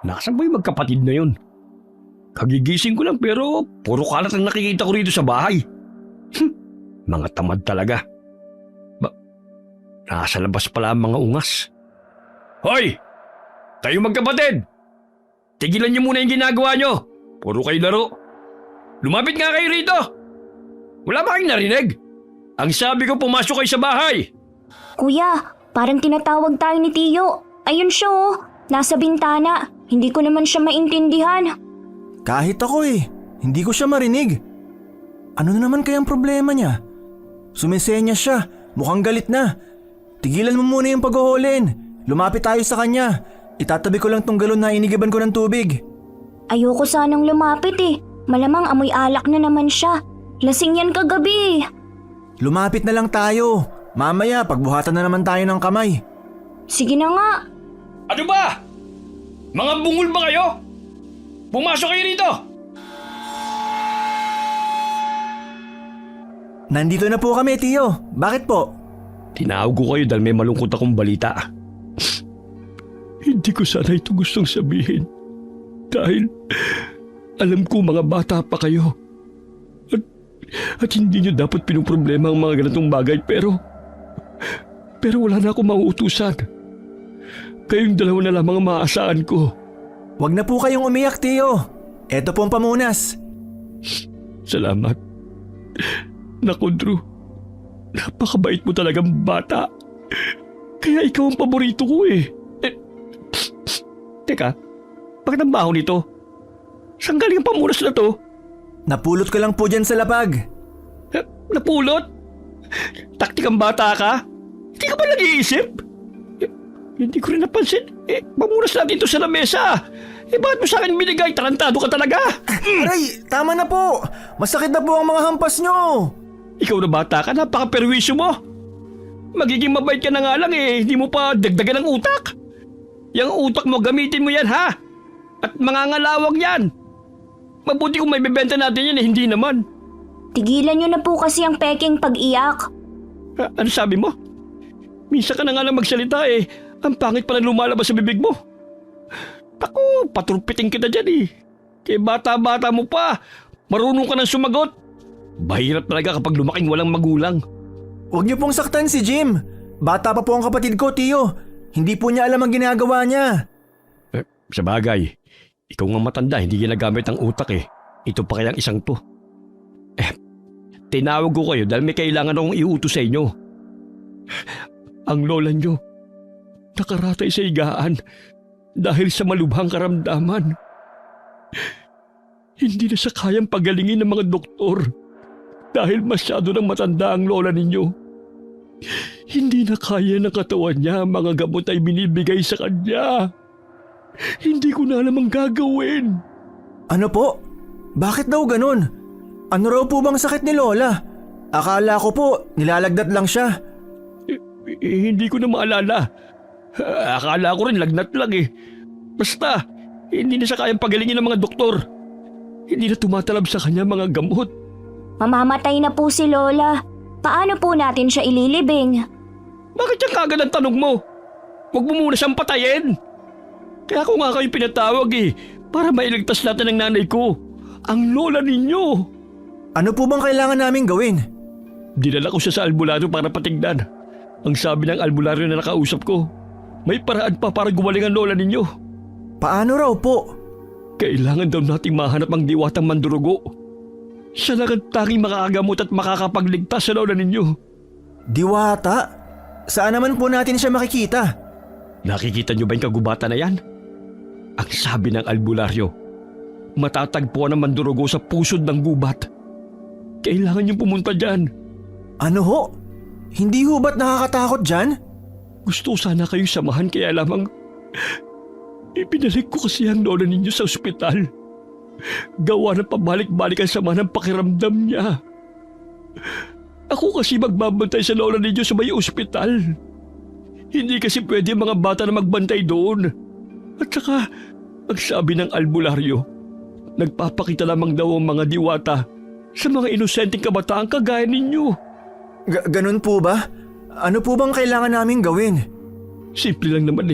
Nasaan ba yung magkapatid na yun? Kagigising ko lang pero puro kalat ang nakikita ko rito sa bahay. Mga tamad talaga. Nasa labas pala ang mga ungas. Hoy! Kayo magkapatid! Tigilan niyo muna yung ginagawa niyo. Puro kayo laro. Lumapit nga kayo rito! Wala ba kayong narinig? Ang sabi ko pumasok kayo sa bahay! Kuya, parang tinatawag tayo ni Tiyo. Ayun siya oh, nasa bintana. Hindi ko naman siya maintindihan. Kahit ako hindi ko siya marinig. Ano na naman kayang problema niya? Sumisenya siya, mukhang galit na. Tigilan mo muna yung paghuhulin. Lumapit tayo sa kanya. Itatabi ko lang tong galon na inigiban ko ng tubig. Ayoko sanang lumapit Malamang amoy alak na naman siya. Lasing yan kagabi. Lumapit na lang tayo. Mamaya pagbuhatan na naman tayo ng kamay. Sige na nga. Ano ba? Mga bungol ba kayo? Pumasok kayo rito! Nandito na po kami, Tiyo. Bakit po? Tinawag ko kayo dahil may malungkot akong balita. Hindi ko sana ito gustong sabihin. Dahil alam ko mga bata pa kayo. At hindi nyo dapat pinuproblema ang mga ganitong bagay pero wala na akong mauutusan. Kayong dalawa na lamang ang maaasahan ko. Huwag na po kayong umiyak, Tiyo. Eto po ang pamunas. Salamat. Naku, Drew. Napakabait mo talagang bata. Kaya ikaw ang paborito ko Teka, bakit ang baho nito? Saan galing ang pamunas na to? Napulot ko lang po dyan sa lapag. Napulot? Taktik ang bata ka? Hindi ka ba nag-iisip? Hindi ko rin napansin. Pamunas natin ito sa lamesa. Bakit mo sa akin binigay? Tarantado ka talaga. Aray, tama na po. Masakit na po ang mga hampas nyo. Ikaw na bata ka, napaka-perwisyo mo. Magiging mabait ka na nga lang hindi mo pa dagdagan ng utak. Yang utak mo, gamitin mo yan ha. At mangangalawag yan. Mabuti kung may bebenta natin yan hindi naman. Tigilan nyo na po kasi ang peking pag-iyak. Ano sabi mo? Minsan ka na nga lang magsalita Ang pangit pala lumalabas sa bibig mo. Ako, paturpiting kita dyan Kaya bata-bata mo pa. Marunong ka nang sumagot. Bahirap talaga kapag lumaking walang magulang. Huwag niyo pong saktan si Jim. Bata pa po ang kapatid ko, Tiyo. Hindi po niya alam ang ginagawa niya. Sa bagay, ikaw nga matanda, hindi ginagamit ang utak Ito pa kayang isang to. Tinawag ko kayo dahil may kailangan akong iutos sa inyo. Ang lola nyo, nakaratay sa higaan dahil sa malubhang karamdaman. Hindi na siya kayang pagalingin ng mga doktor dahil masyado nang matanda ang lola ninyo. Hindi na kaya ng katawan niya ang mga gamot ay binibigay sa kanya. Hindi ko na alam ang gagawin. Ano po? Bakit daw ganun? Ano raw po bang sakit ni Lola? Akala ko po, nilalagdat lang siya. Hindi ko na maalala. Akala ko rin lagnat lang Basta, hindi na siya kayang pagalingin ng mga doktor. Hindi na tumatalab sa kanya mga gamot. Mamamatay na po si Lola. Paano po natin siya ililibing? Bakit yan kagad ang tanong mo? Huwag mo muna siyang patayin. Kaya ako nga kayo pinatawag para mailigtas natin ang nanay ko. Ang lola ninyo. Ano po bang kailangan naming gawin? Dinala ko siya sa albularyo para patignan. Ang sabi ng albularyo na nakausap ko, may paraan pa para gumaling ang lola ninyo. Paano raw po? Kailangan daw nating mahanap ang diwatang mandurugo. Siya lang ang tanging makakagamot at makakapagligtas sa lola ninyo. Diwata? Saan naman po natin siya makikita? Nakikita niyo ba yung kagubatan na yan? Ang sabi ng albularyo, matatagpuan ang mandurugo sa pusod ng gubat. Kailangan niyong pumunta dyan. Ano ho? Hindi ho ba't nakakatakot dyan? Gusto sana kayo samahan kaya lamang ipinalik ko kasi ang lola ninyo sa ospital. Gawa ng pabalik-balik ang sama ng pakiramdam niya. Ako kasi magbabantay sa lola ninyo sa may ospital. Hindi kasi pwede mga bata na magbantay doon. At saka, ang sabi ng albularyo, nagpapakita lamang daw ang mga diwata sa mga inosenteng kabataan kagaya ninyo. Ganun po ba? Ano po bang kailangan naming gawin? Simple lang naman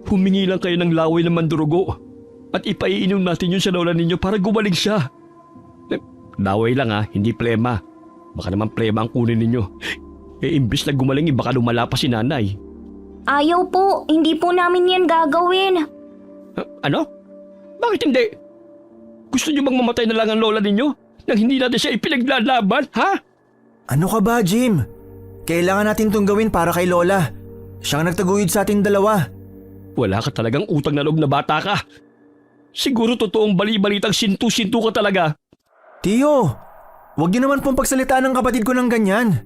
Humingi lang kayo ng laway ng mandurugo at ipaiinom natin yun sa lola ninyo para gumaling siya. Laway lang hindi plema. Baka naman plema ang kunin ninyo. Imbis na gumaling baka lumala pa si nanay. Ayaw po, hindi po namin yan gagawin. Ano? Bakit hindi? Gusto niyo bang mamatay na lang ang lola ninyo nang hindi natin siya ipinaglalaban, ha? Ano ka ba, Jim? Kailangan natin itong gawin para kay Lola. Siyang nagtaguyod sa ating dalawa. Wala ka talagang utang na loob na bata ka. Siguro totoong bali-balitang sintu-sintu ka talaga. Tiyo, wag niyo naman pong pagsalitaan ng kapatid ko ng ganyan.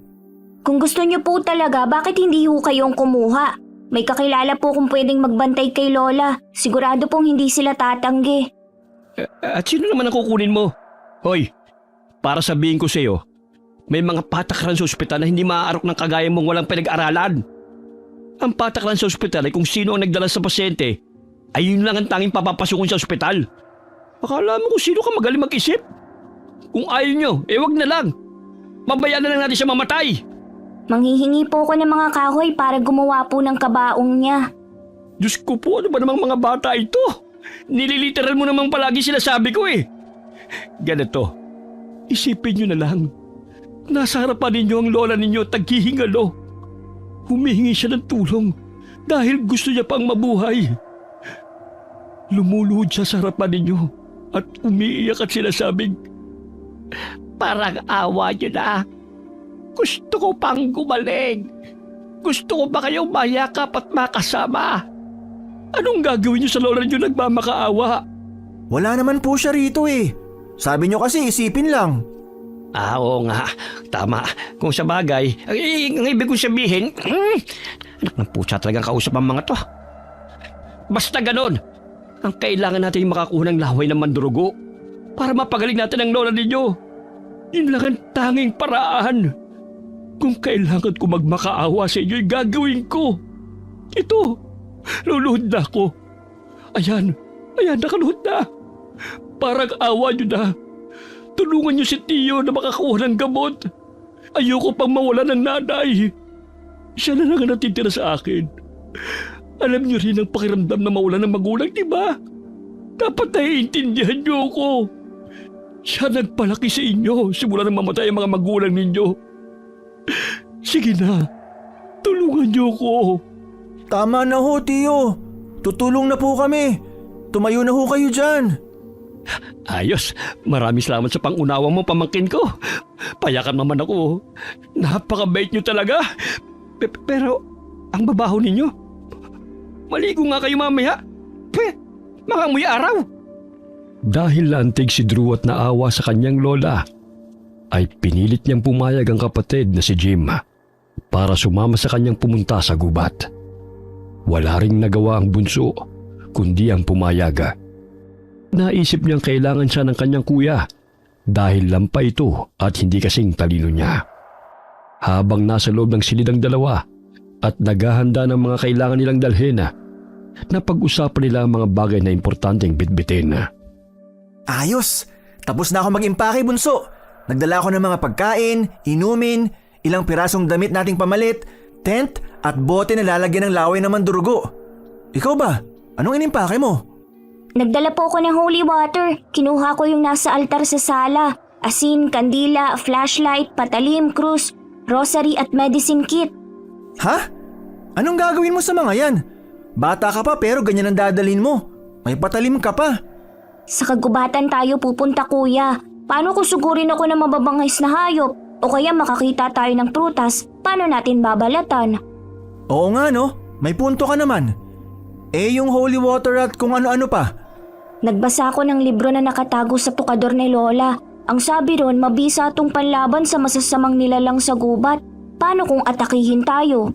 Kung gusto niyo po talaga, bakit hindi ho kayong kumuha? May kakilala po kung pwedeng magbantay kay Lola. Sigurado pong hindi sila tatanggi. At sino naman ang kukunin mo? Hoy, para sabihin ko sa iyo, may mga patakaran sa ospital na hindi maaarok ng kagaya mong walang pinag-aralan. Ang patakaran sa ospital ay kung sino ang nagdala sa pasyente, ay yun lang ang tanging papapasukin sa ospital. Akala mo kung sino ka magaling mag-isip? Kung ayaw nyo, wag na lang. Mabayaan na lang natin siya mamatay. Manghihingi po ko ng mga kahoy para gumawa po ng kabaong niya. Diyos ko po, ano ba namang mga bata ito? Nililiteral mo namang palagi sinasabi ko Ganito, isipin nyo na lang. Nasa harapan ninyo ang lola ninyo taghihingalo. Humihingi siya ng tulong dahil gusto niya pang mabuhay. Lumuluhod siya sa harapan ninyo at umiiyak at sinasabing, parang awa niyo na. Gusto ko pang gumaling. Gusto ko ba kayong mayakap at makasama? Anong gagawin niyo sa lola niyo nagmamakaawa? Wala naman po siya rito Sabi niyo kasi isipin lang. Oo nga, tama. Kung sa bagay, ang ibig kong sabihin, anak ng putsa talagang kausap ang mga to. Basta ganon, ang kailangan natin makakuha ng laway ng mandurugo para mapagaling natin ang lola ninyo. Yun lang ang tanging paraan. Kung kailangan ko magmakaawa sa inyo, gagawin ko. Ito, luluhod na ako. Ayan, nakaluhod na. Parang awa nyo na. Tulungan niyo si Tiyo na makakuha ng gamot. Ayoko pang mawala ng nanay. Siya na lang ang natitira sa akin. Alam niyo rin ang pakiramdam na mawala ng magulang, di ba? Dapat naiintindihan niyo ako. Siya nagpalaki sa inyo simula nang mamatay ang mga magulang ninyo. Sige na, tulungan niyo ako. Tama na ho, Tiyo. Tutulong na po kami. Tumayo na ho kayo dyan. Ayos, maraming salamat sa pangunawa mo, pamangkin ko. Payakan naman ako. Napakabait niyo talaga. Pero, ang babaho ninyo? Maligo nga kayo mamaya. Mangamoy araw. Dahil lantig si Drew at naawa sa kanyang lola, ay pinilit niyang pumayag ang kapatid na si Jim para sumama sa kanyang pumunta sa gubat. Wala ring nagawa ang bunso, kundi ang pumayag. Naisip niyang kailangan siya ng kanyang kuya dahil lampa ito at hindi kasing talino niya. Habang nasa loob ng silid ang dalawa at naghahanda ng mga kailangan nilang dalhin, napag-usapan nila ang mga bagay na importanteng bitbitin. Ayos! Tapos na ako mag-impake, bunso. Nagdala ako ng mga pagkain, inumin, ilang pirasong damit nating pamalit, tent at bote na lalagyan ng laway na mandurugo. Ikaw ba? Anong inimpake mo? Nagdala po ako ng holy water. Kinuha ko yung nasa altar sa sala. Asin, kandila, flashlight, patalim, krus, rosary at medicine kit. Ha? Anong gagawin mo sa mga yan? Bata ka pa pero ganyan ang dadalhin mo. May patalim ka pa. Sa kagubatan tayo pupunta, kuya. Paano kung sugurin ako ng mababangis na hayop? O kaya makakita tayo ng prutas, paano natin babalatan? Oo nga no, may punto ka naman. Yung holy water at kung ano-ano pa. Nagbasa ako ng libro na nakatago sa tukador ni Lola. Ang sabi ron, mabisa itong panlaban sa masasamang nilalang sa gubat. Paano kung atakihin tayo?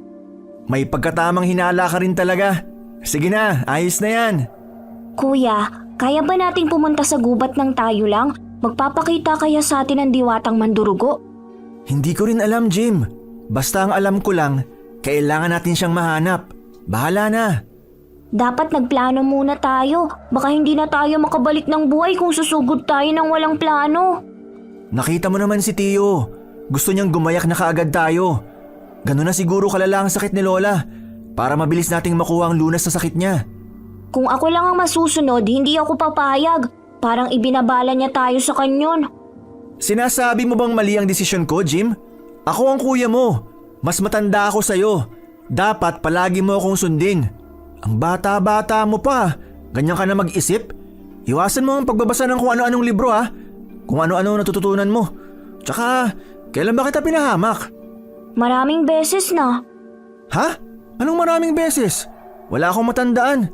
May pagkatamang hinala ka rin talaga. Sige na, ayos na yan. Kuya, kaya ba nating pumunta sa gubat ng tayo lang? Magpapakita kaya sa atin ang diwatang mandurugo? Hindi ko rin alam, Jim. Basta ang alam ko lang, kailangan natin siyang mahanap. Bahala na. Dapat nagplano muna tayo. Baka hindi na tayo makabalik ng buhay kung susugod tayo ng walang plano. Nakita mo naman si Tiyo. Gusto niyang gumayak na kaagad tayo. Ganun na siguro kalala ang sakit ni Lola para mabilis nating makuha ang lunas sa sakit niya. Kung ako lang ang masusunod, hindi ako papayag. Parang ibinabala niya tayo sa kanyon. Sinasabi mo bang mali ang desisyon ko, Jim? Ako ang kuya mo. Mas matanda ako sa'yo. Dapat palagi mo akong sundin. Ang bata-bata mo pa. Ganyan ka na mag-isip? Iwasan mo ang pagbabasa ng kung ano-anong libro ha. Kung ano-ano natututunan mo. Tsaka, kailan ba kita pinahamak? Maraming beses na. Ha? Anong maraming beses? Wala akong matandaan.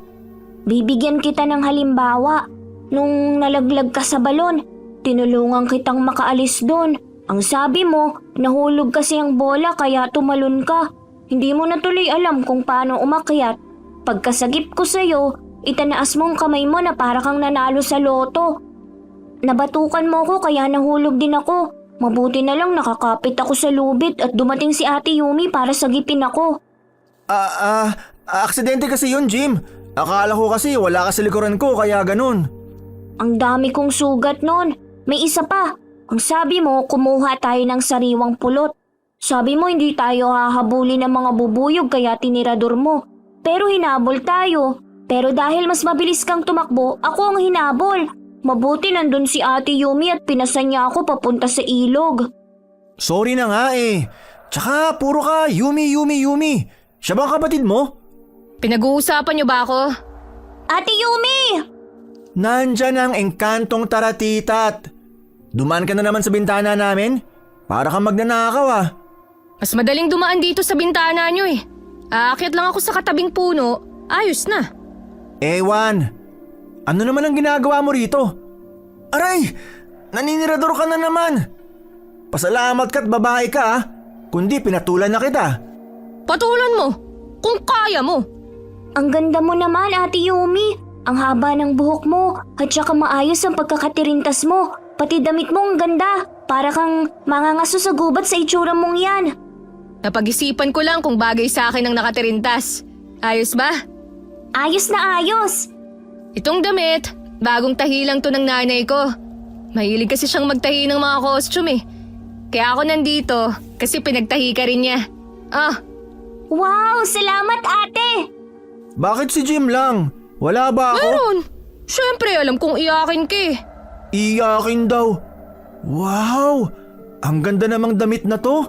Bibigyan kita ng halimbawa. Nung nalaglag ka sa balon, tinulungan kitang makaalis doon. Ang sabi mo, nahulog kasi ang bola kaya tumalon ka. Hindi mo na tuloy alam kung paano umakyat. Pagkasagip ko sa'yo, itanaas mong kamay mo na para kang nanalo sa loto. Nabatukan mo ko kaya nahulog din ako. Mabuti na lang nakakapit ako sa lubid at dumating si Ate Yumi para sagipin ako. Aksidente kasi yun, Jim. Akala ko kasi wala ka sa likuran ko kaya ganun. Ang dami kong sugat nun. May isa pa. Ang sabi mo, kumuha tayo ng sariwang pulot. Sabi mo hindi tayo hahabulin ng mga bubuyog kaya tinirador mo. Pero hinabol tayo. Pero dahil mas mabilis kang tumakbo, ako ang hinabol. Mabuti nandun si Ate Yumi at pinasan niya ako papunta sa ilog. Sorry na nga eh. Tsaka puro ka Yumi. Siya ba ang kapatid mo? Pinag-uusapan niyo ba ako? Ate Yumi! Nandyan ang engkantong taratitat. Dumaan ka na naman sa bintana namin? Para kang magnanakaw ah. Mas madaling dumaan dito sa bintana niyo eh. Aakyat lang ako sa katabing puno, ayos na. Ewan, ano naman ang ginagawa mo rito? Aray, naninirador ka na naman. Pasalamat ka't babae ka ah. Kundi pinatulan na kita. Patulan mo, kung kaya mo. Ang ganda mo naman, Ate Yumi. Ang haba ng buhok mo at saka maayos ang pagkakatirintas mo. Pati damit mo ang ganda. Para kang mangangaso sa gubat sa itsura mong yan. Napag-isipan ko lang kung bagay sa akin ang nakatirintas. Ayos ba? Ayos na ayos. Itong damit, bagong tahi lang to ng nanay ko. Mahilig kasi siyang magtahi ng mga costume eh. Kaya ako nandito kasi pinagtahi ka rin niya. Wow, salamat ate. Bakit si Jim lang? Wala ba ako? Meron! Siyempre alam kong iyakin ka eh. Iyakin daw. Wow! Ang ganda namang damit na to.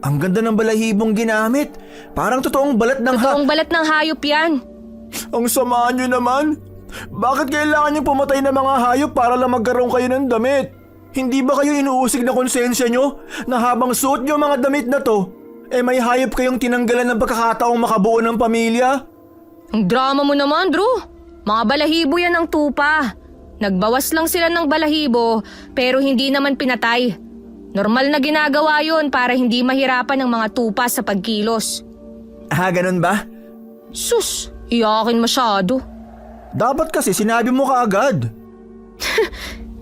Ang ganda ng balahibong ginamit. Parang totoong balat ng Totoong balat ng hayop yan. Ang sama nyo naman. Bakit kailangan nyo pumatay ng mga hayop para lang magkaroon kayo ng damit? Hindi ba kayo inuusig na konsensya nyo na habang suot nyo mga damit na to, may hayop kayong tinanggalan ng pagkakataong makabuo ng pamilya? Ang drama mo naman, Drew. Mga balahibo yan ang tupa. Nagbawas lang sila ng balahibo pero hindi naman pinatay. Normal na ginagawa yon para hindi mahirapan ng mga tupa sa pagkilos. Ganun ba? Sus, iyakin masyado. Dapat kasi sinabi mo kaagad.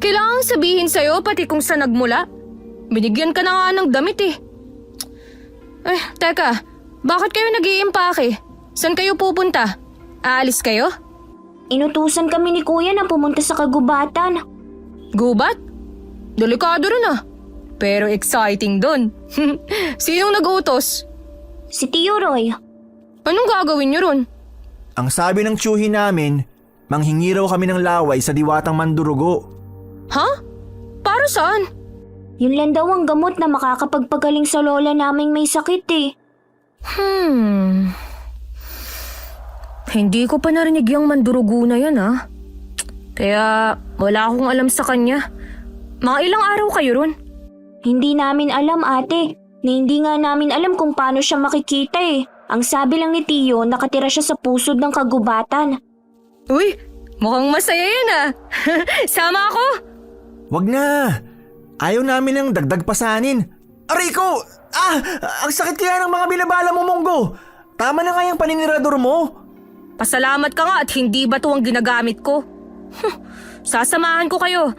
Kailangang sabihin sa'yo pati kung saan nagmula. Binigyan ka na nga ng damit eh. Teka, bakit kayo nag-iimpake? Saan kayo pupunta? Aalis kayo? Inutusan kami ni Kuya na pumunta sa kagubatan. Gubat? Delikado rin ah. Pero exciting dun. Sinong nag-utos? Si Tio Roy. Anong gagawin niyo ron? Ang sabi ng tiyuhin namin, manghingi raw kami ng laway sa diwatang mandurugo. Ha? Para saan? Yun lang daw ang gamot na makakapagpagaling sa lola naming may sakit eh. Hindi ko pa narinig yung mandurugo na yan ah. Kaya wala akong alam sa kanya. Mga ilang araw kayo ron? Hindi namin alam ate. Na hindi nga namin alam kung paano siya makikita eh. Ang sabi lang ni Tio, nakatira siya sa pusod ng kagubatan. Uy, mukhang masaya yan ah. Sama ako. Wag na! Ayaw namin ng dagdag pasanin. Aray ko! Ang sakit kaya ng mga binabala mo, Monggo! Tama na nga yung paninirador mo. Pasalamat ka nga at hindi ba to ang ginagamit ko. Sasamahan ko kayo.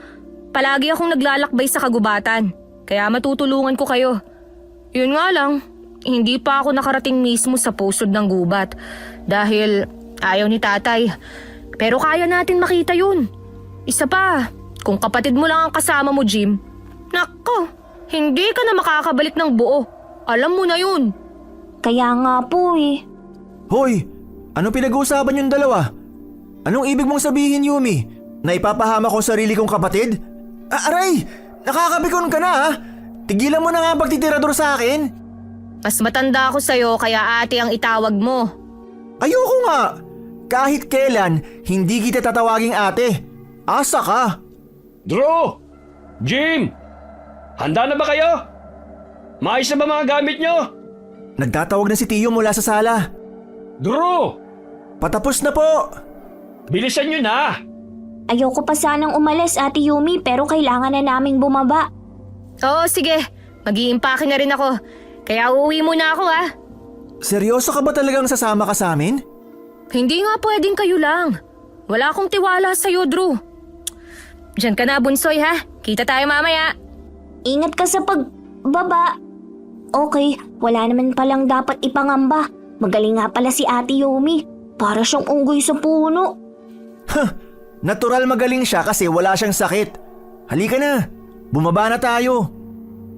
Palagi akong naglalakbay sa kagubatan. Kaya matutulungan ko kayo. Yun nga lang, hindi pa ako nakarating mismo sa pusod ng gubat. Dahil ayaw ni tatay. Pero kaya natin makita yun. Isa pa, kung kapatid mo lang ang kasama mo, Jim, nako, hindi ka na makakabalik ng buo. Alam mo na yun. Kaya nga po eh. Hoy! Ano pinag-uusapan yung dalawa? Anong ibig mong sabihin, Yumi? Na ipapahama ko sarili kong kapatid? Aray! Nakakabikon ka na ha? Tigilan mo na nga ang pagtitirador sa akin. Mas matanda ako sa'yo kaya ate ang itawag mo. Ayoko nga! Kahit kailan, hindi kita tatawaging ate. Asa ka? Drew! Jim! Handa na ba kayo? Maayos na ba mga gamit nyo? Nagtatawag na si Tiyo mula sa sala. Drew! Patapos na po! Bilisan nyo na! Ayoko pa sanang umalis, Ate Yumi, pero kailangan na naming bumaba. Oo, sige. Mag-iimpake na rin ako. Kaya uuwi muna ako ha. Seryoso ka ba talagang sasama ka sa amin? Hindi nga pwedeng kayo lang. Wala akong tiwala sa'yo, Drew. Diyan ka na, Bunsoy ha. Kita tayo mamaya. Ingat ka sa pagbaba. Okay, wala naman palang dapat ipangamba. Magaling nga pala si Ate Yumi. Para siyang unggoy sa puno. Natural magaling siya kasi wala siyang sakit. Halika na, bumaba na tayo.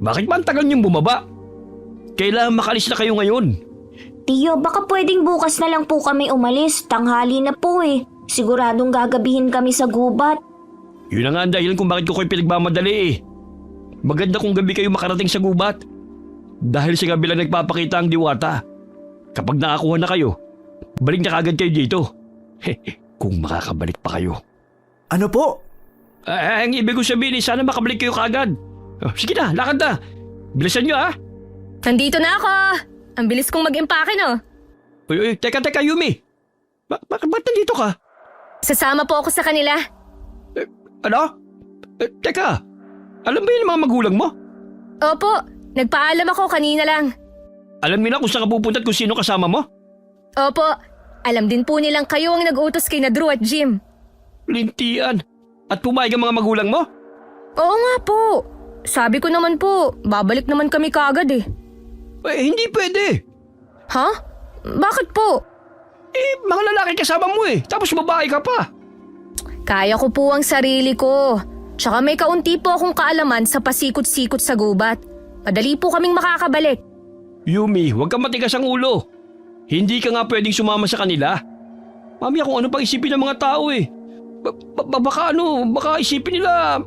Bakit ba ang tagal niyong bumaba? Kailangan makalis na kayo ngayon. Tiyo, baka pwedeng bukas na lang po kami umalis. Tanghali na po eh. Siguradong gagabihin kami sa gubat. Yun na nga ang dahilan kung bakit ko kayo pinagmamadali eh. Maganda kung gabi kayo makarating sa gubat. Dahil sa gabi lang nagpapakita ang diwata. Kapag nakakuha na kayo, balik na kagad kayo dito. Kung makakabalik pa kayo. Ano po? Ang ibig ko sabihin sana makabalik kayo kagad. Sige na, lakad na. Bilisan nyo ha. Nandito na ako. Ang bilis kong mag-impake no. Uy, teka Yumi. Ba't nandito ka? Sasama po ako sa kanila. Ano? Teka, alam ba yun ang mga magulang mo? Opo, nagpaalam ako kanina lang. Alam niyo na kung saan ka pupunta at kung sino kasama mo? Opo, alam din po nilang kayo ang nag-utos kay na Drew at Jim. Lintian. At pumayag ang mga magulang mo? Oo nga po. Sabi ko naman po, babalik naman kami kaagad eh. Hindi pwede. Ha? Bakit po? Mga lalaki kasama mo eh. Tapos babae ka pa. Kaya ko po ang sarili ko. Tsaka may kaunti po akong kaalaman sa pasikot-sikot sa gubat. Madali po kaming makakabalik. Yumi, huwag kang matigas ang ulo. Hindi ka nga pwedeng sumama sa kanila. Mamaya kung ano pang isipin ng mga tao eh. Baka isipin nila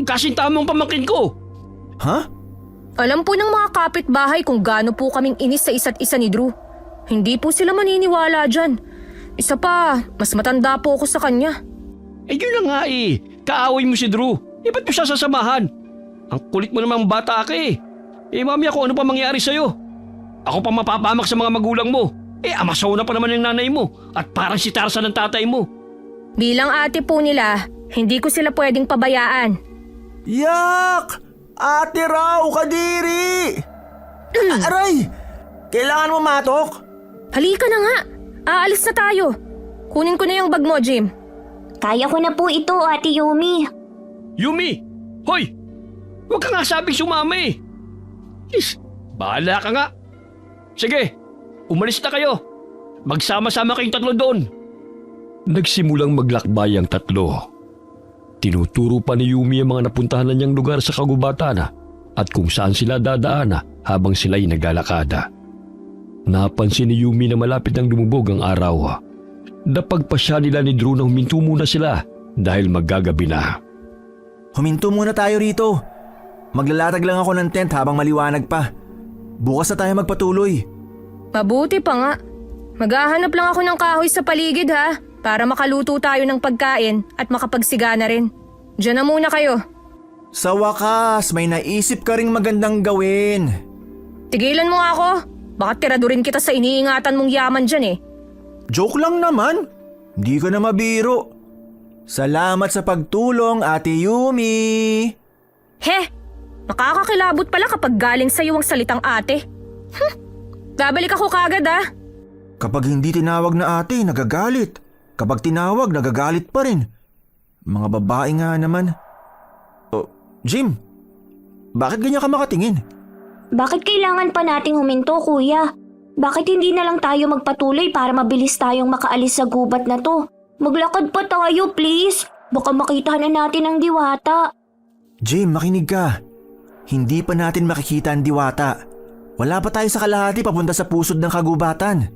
kasintamang pamangkin ko. Ha? Alam po ng mga kapitbahay kung gaano po kaming inis sa isa't isa ni Drew. Hindi po sila maniniwala dyan. Isa pa, mas matanda po ako sa kanya. Yun na nga eh. Kaaway mo si Drew. Ba't mo siya sasamahan? Ang kulit mo namang bata ka eh. Mamaya kung ano pa mangyari sa'yo. Ako pa mapapamak sa mga magulang mo. Amasaw na pa naman ng nanay mo. At parang si Tarzan ng tatay mo. Bilang ate po nila, hindi ko sila pwedeng pabayaan. Yak! Ate raw, kadiri! Aray! Kailangan mo matok? Halika na nga. Aalis na tayo. Kunin ko na yung bag mo, Jim. Kaya ko na po ito, Ate Yumi. Yumi! Hoy! Huwag ka nga sabing sumama eh. Bahala ka nga. Sige, umalis na kayo. Magsama-sama kayong tatlo doon. Nagsimulang maglakbay ang tatlo. Tinuturo pa ni Yumi ang mga napuntahan na niyang lugar sa kagubatan at kung saan sila dadaan habang sila'y naglalakada. Napansin ni Yumi na malapit nang lumubog ang araw. Napagpasya nila ni Drew na huminto muna sila dahil maggagabi na. Huminto muna tayo rito. Maglalatag lang ako ng tent habang maliwanag pa. Bukas na tayo magpatuloy. Mabuti pa nga. Maghahanap lang ako ng kahoy sa paligid ha, para makaluto tayo ng pagkain at makapagsigana rin. Diyan na muna kayo. Sa wakas, may naisip ka ring magandang gawin. Tigilan mo nga ako. Baka tiradurin kita sa iniingatan mong yaman dyan eh. Joke lang naman. Hindi ka na mabiro. Salamat sa pagtulong, Ate Yumi. He, nakakakilabot pala kapag galing sa'yo ang salitang ate. Babalik ako kagad ah. Kapag hindi tinawag na ate, nagagalit. Kapag tinawag, nagagalit pa rin. Mga babae nga naman. Oh, Jim, bakit ganyan ka makatingin? Bakit kailangan pa nating huminto, kuya? Bakit hindi na lang tayo magpatuloy para mabilis tayong makaalis sa gubat na to? Maglakad pa tayo, please. Baka makita na natin ang diwata. Jim, makinig ka. Hindi pa natin makikita ang diwata. Wala pa tayo sa kalahati papunta sa pusod ng kagubatan.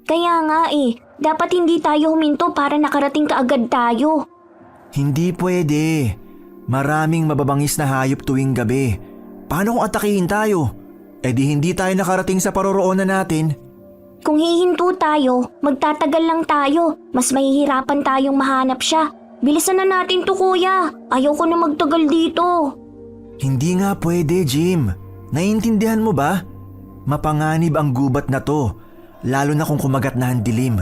Kaya nga dapat hindi tayo huminto para nakarating kaagad tayo. Hindi pwede. Maraming mababangis na hayop tuwing gabi. Paano kung atakihin tayo? Eh di hindi tayo nakarating sa paroroonan natin. Kung hihinto tayo, magtatagal lang tayo. Mas mahihirapan tayong mahanap siya. Bilisan na natin to, kuya. Ayoko na magtagal dito. Hindi nga pwede, Jim. Naiintindihan mo ba? Mapanganib ang gubat na to, lalo na kung kumagat na ang dilim.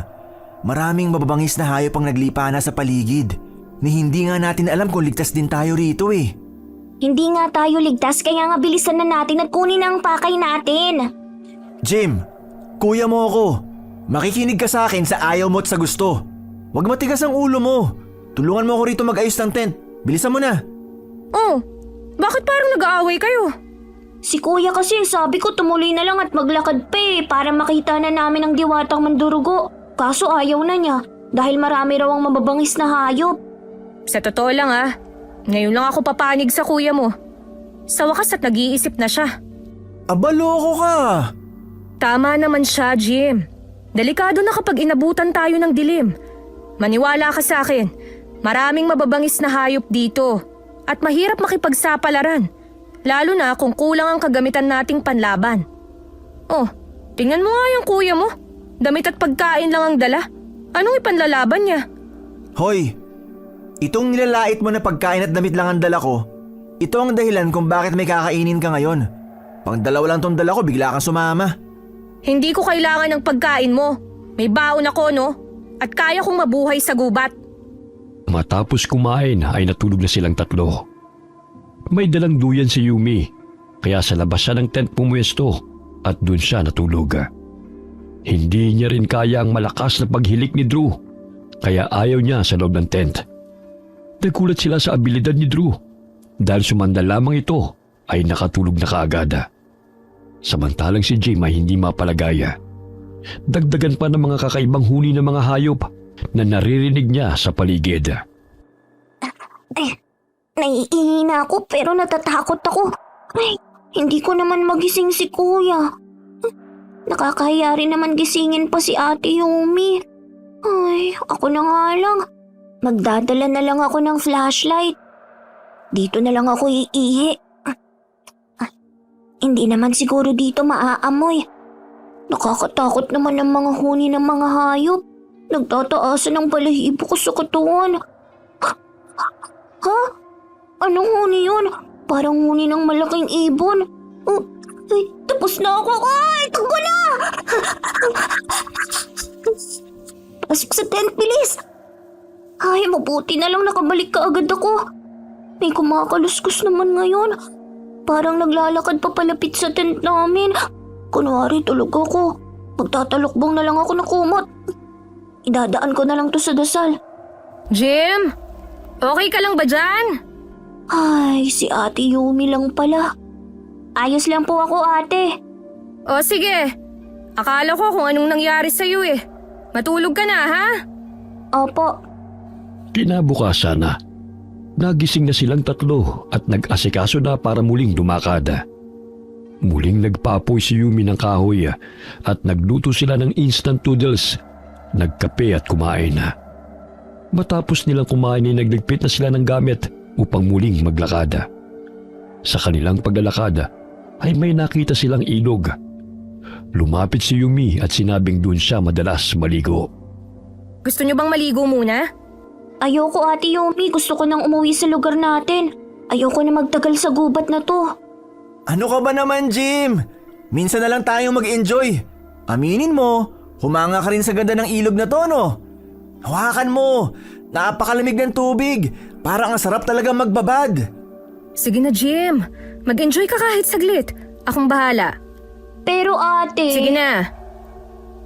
Maraming mababangis na hayop ang naglipana sa paligid. Ni hindi nga natin alam kung ligtas din tayo rito eh. Hindi nga tayo ligtas, kaya nga bilisan na natin at kunin ang pakay natin. Jim, kuya mo ako. Makikinig ka sa akin sa ayaw mo at sa gusto. Huwag matigas ang ulo mo. Tulungan mo ako rito mag-ayos ng tent. Bilisan mo na. Oh, bakit parang nag-aaway kayo? Si kuya kasi sabi ko tumuloy na lang at maglakad pa para makita na namin ang diwatang mandurugo. Kaso ayaw na niya dahil marami raw ang mababangis na hayop. Sa totoo lang ngayon lang ako papanig sa kuya mo. Sa wakas at nag-iisip na siya. Abaloko ka. Tama naman siya, Jim. Delikado na kapag inabutan tayo ng dilim. Maniwala ka sa akin, maraming mababangis na hayop dito at mahirap makipagsapalaran. Lalo na kung kulang ang kagamitan nating panlaban. Oh, tingnan mo nga yung kuya mo. Damit at pagkain lang ang dala. Anong ipanlalaban niya? Hoy, itong nilalait mo na pagkain at damit lang ang dala ko. Ito ang dahilan kung bakit may kakainin ka ngayon. Pang dalawa lang tong dala ko, bigla kang sumama. Hindi ko kailangan ng pagkain mo. May baon ako, no? At kaya kong mabuhay sa gubat. Matapos kumain ay natulog na silang tatlo. May dalang duyan si Yumi, kaya sa labas siya ng tent pumuesto at doon siya natulog. Hindi niya rin kaya ang malakas na paghilik ni Drew, kaya ayaw niya sa loob ng tent. Nagulat sila sa abilidad ni Drew dahil sumanda lamang ito ay nakatulog na kaagad. Samantalang si Jim ay hindi mapalagaya. Dagdagan pa ng mga kakaibang huni ng mga hayop na naririnig niya sa paligid. Naiihina ako pero natatakot ako. Ay, hindi ko naman magising si kuya. Nakakahiya rin naman gisingin pa si Ate Yumi. Ay, ako na nga lang. Magdadala na lang ako ng flashlight. Dito na lang ako iihi. Hindi naman siguro dito maaamoy. Nakakatakot naman ang mga huni ng mga hayop. Nagtataasan ng balahibo ko sa katawan. Ha? Anong huni yun? Parang huni ng malaking ibon. Ay, tapos na ako. Ay, takbo na! Pasok sa tent, bilis! Ay, mabuti na lang nakabalik ka agad ako. May kumakaluskus naman ngayon. Parang naglalakad pa palapit sa tent namin. Kunwari tulog ako. Magtatalokbong na lang ako ng kumot. Idadaan ko na lang to sa dasal. Jim, okay ka lang ba dyan? Ay, si Ate Yumi lang pala. Ayos lang po ako, ate. O sige, akala ko kung anong nangyari sa'yo eh. Matulog ka na, ha? Opo. Kinabukasan na. Nagising na silang tatlo at nag-asikaso na para muling lumakad. Muling nagpaapoy si Yumi ng kahoy at nagluto sila ng instant noodles. Nagkape at kumain na. Matapos nilang kumain ay nagligpit na sila ng gamit upang muling maglakad. Sa kanilang paglalakad ay may nakita silang ilog. Lumapit si Yumi at sinabing doon siya madalas maligo. Gusto niyo bang maligo muna? Ayoko, Ate Yumi. Gusto ko nang umuwi sa lugar natin. Ayoko na magtagal sa gubat na to. Ano ka ba naman, Jim? Minsan na lang tayong mag-enjoy. Aminin mo, humanga ka rin sa ganda ng ilog na to, no? Hawakan mo. Napakalamig ng tubig. Parang ang sarap talaga magbabad. Sige na, Jim. Mag-enjoy ka kahit saglit. Akong bahala. Pero ate… Sige na.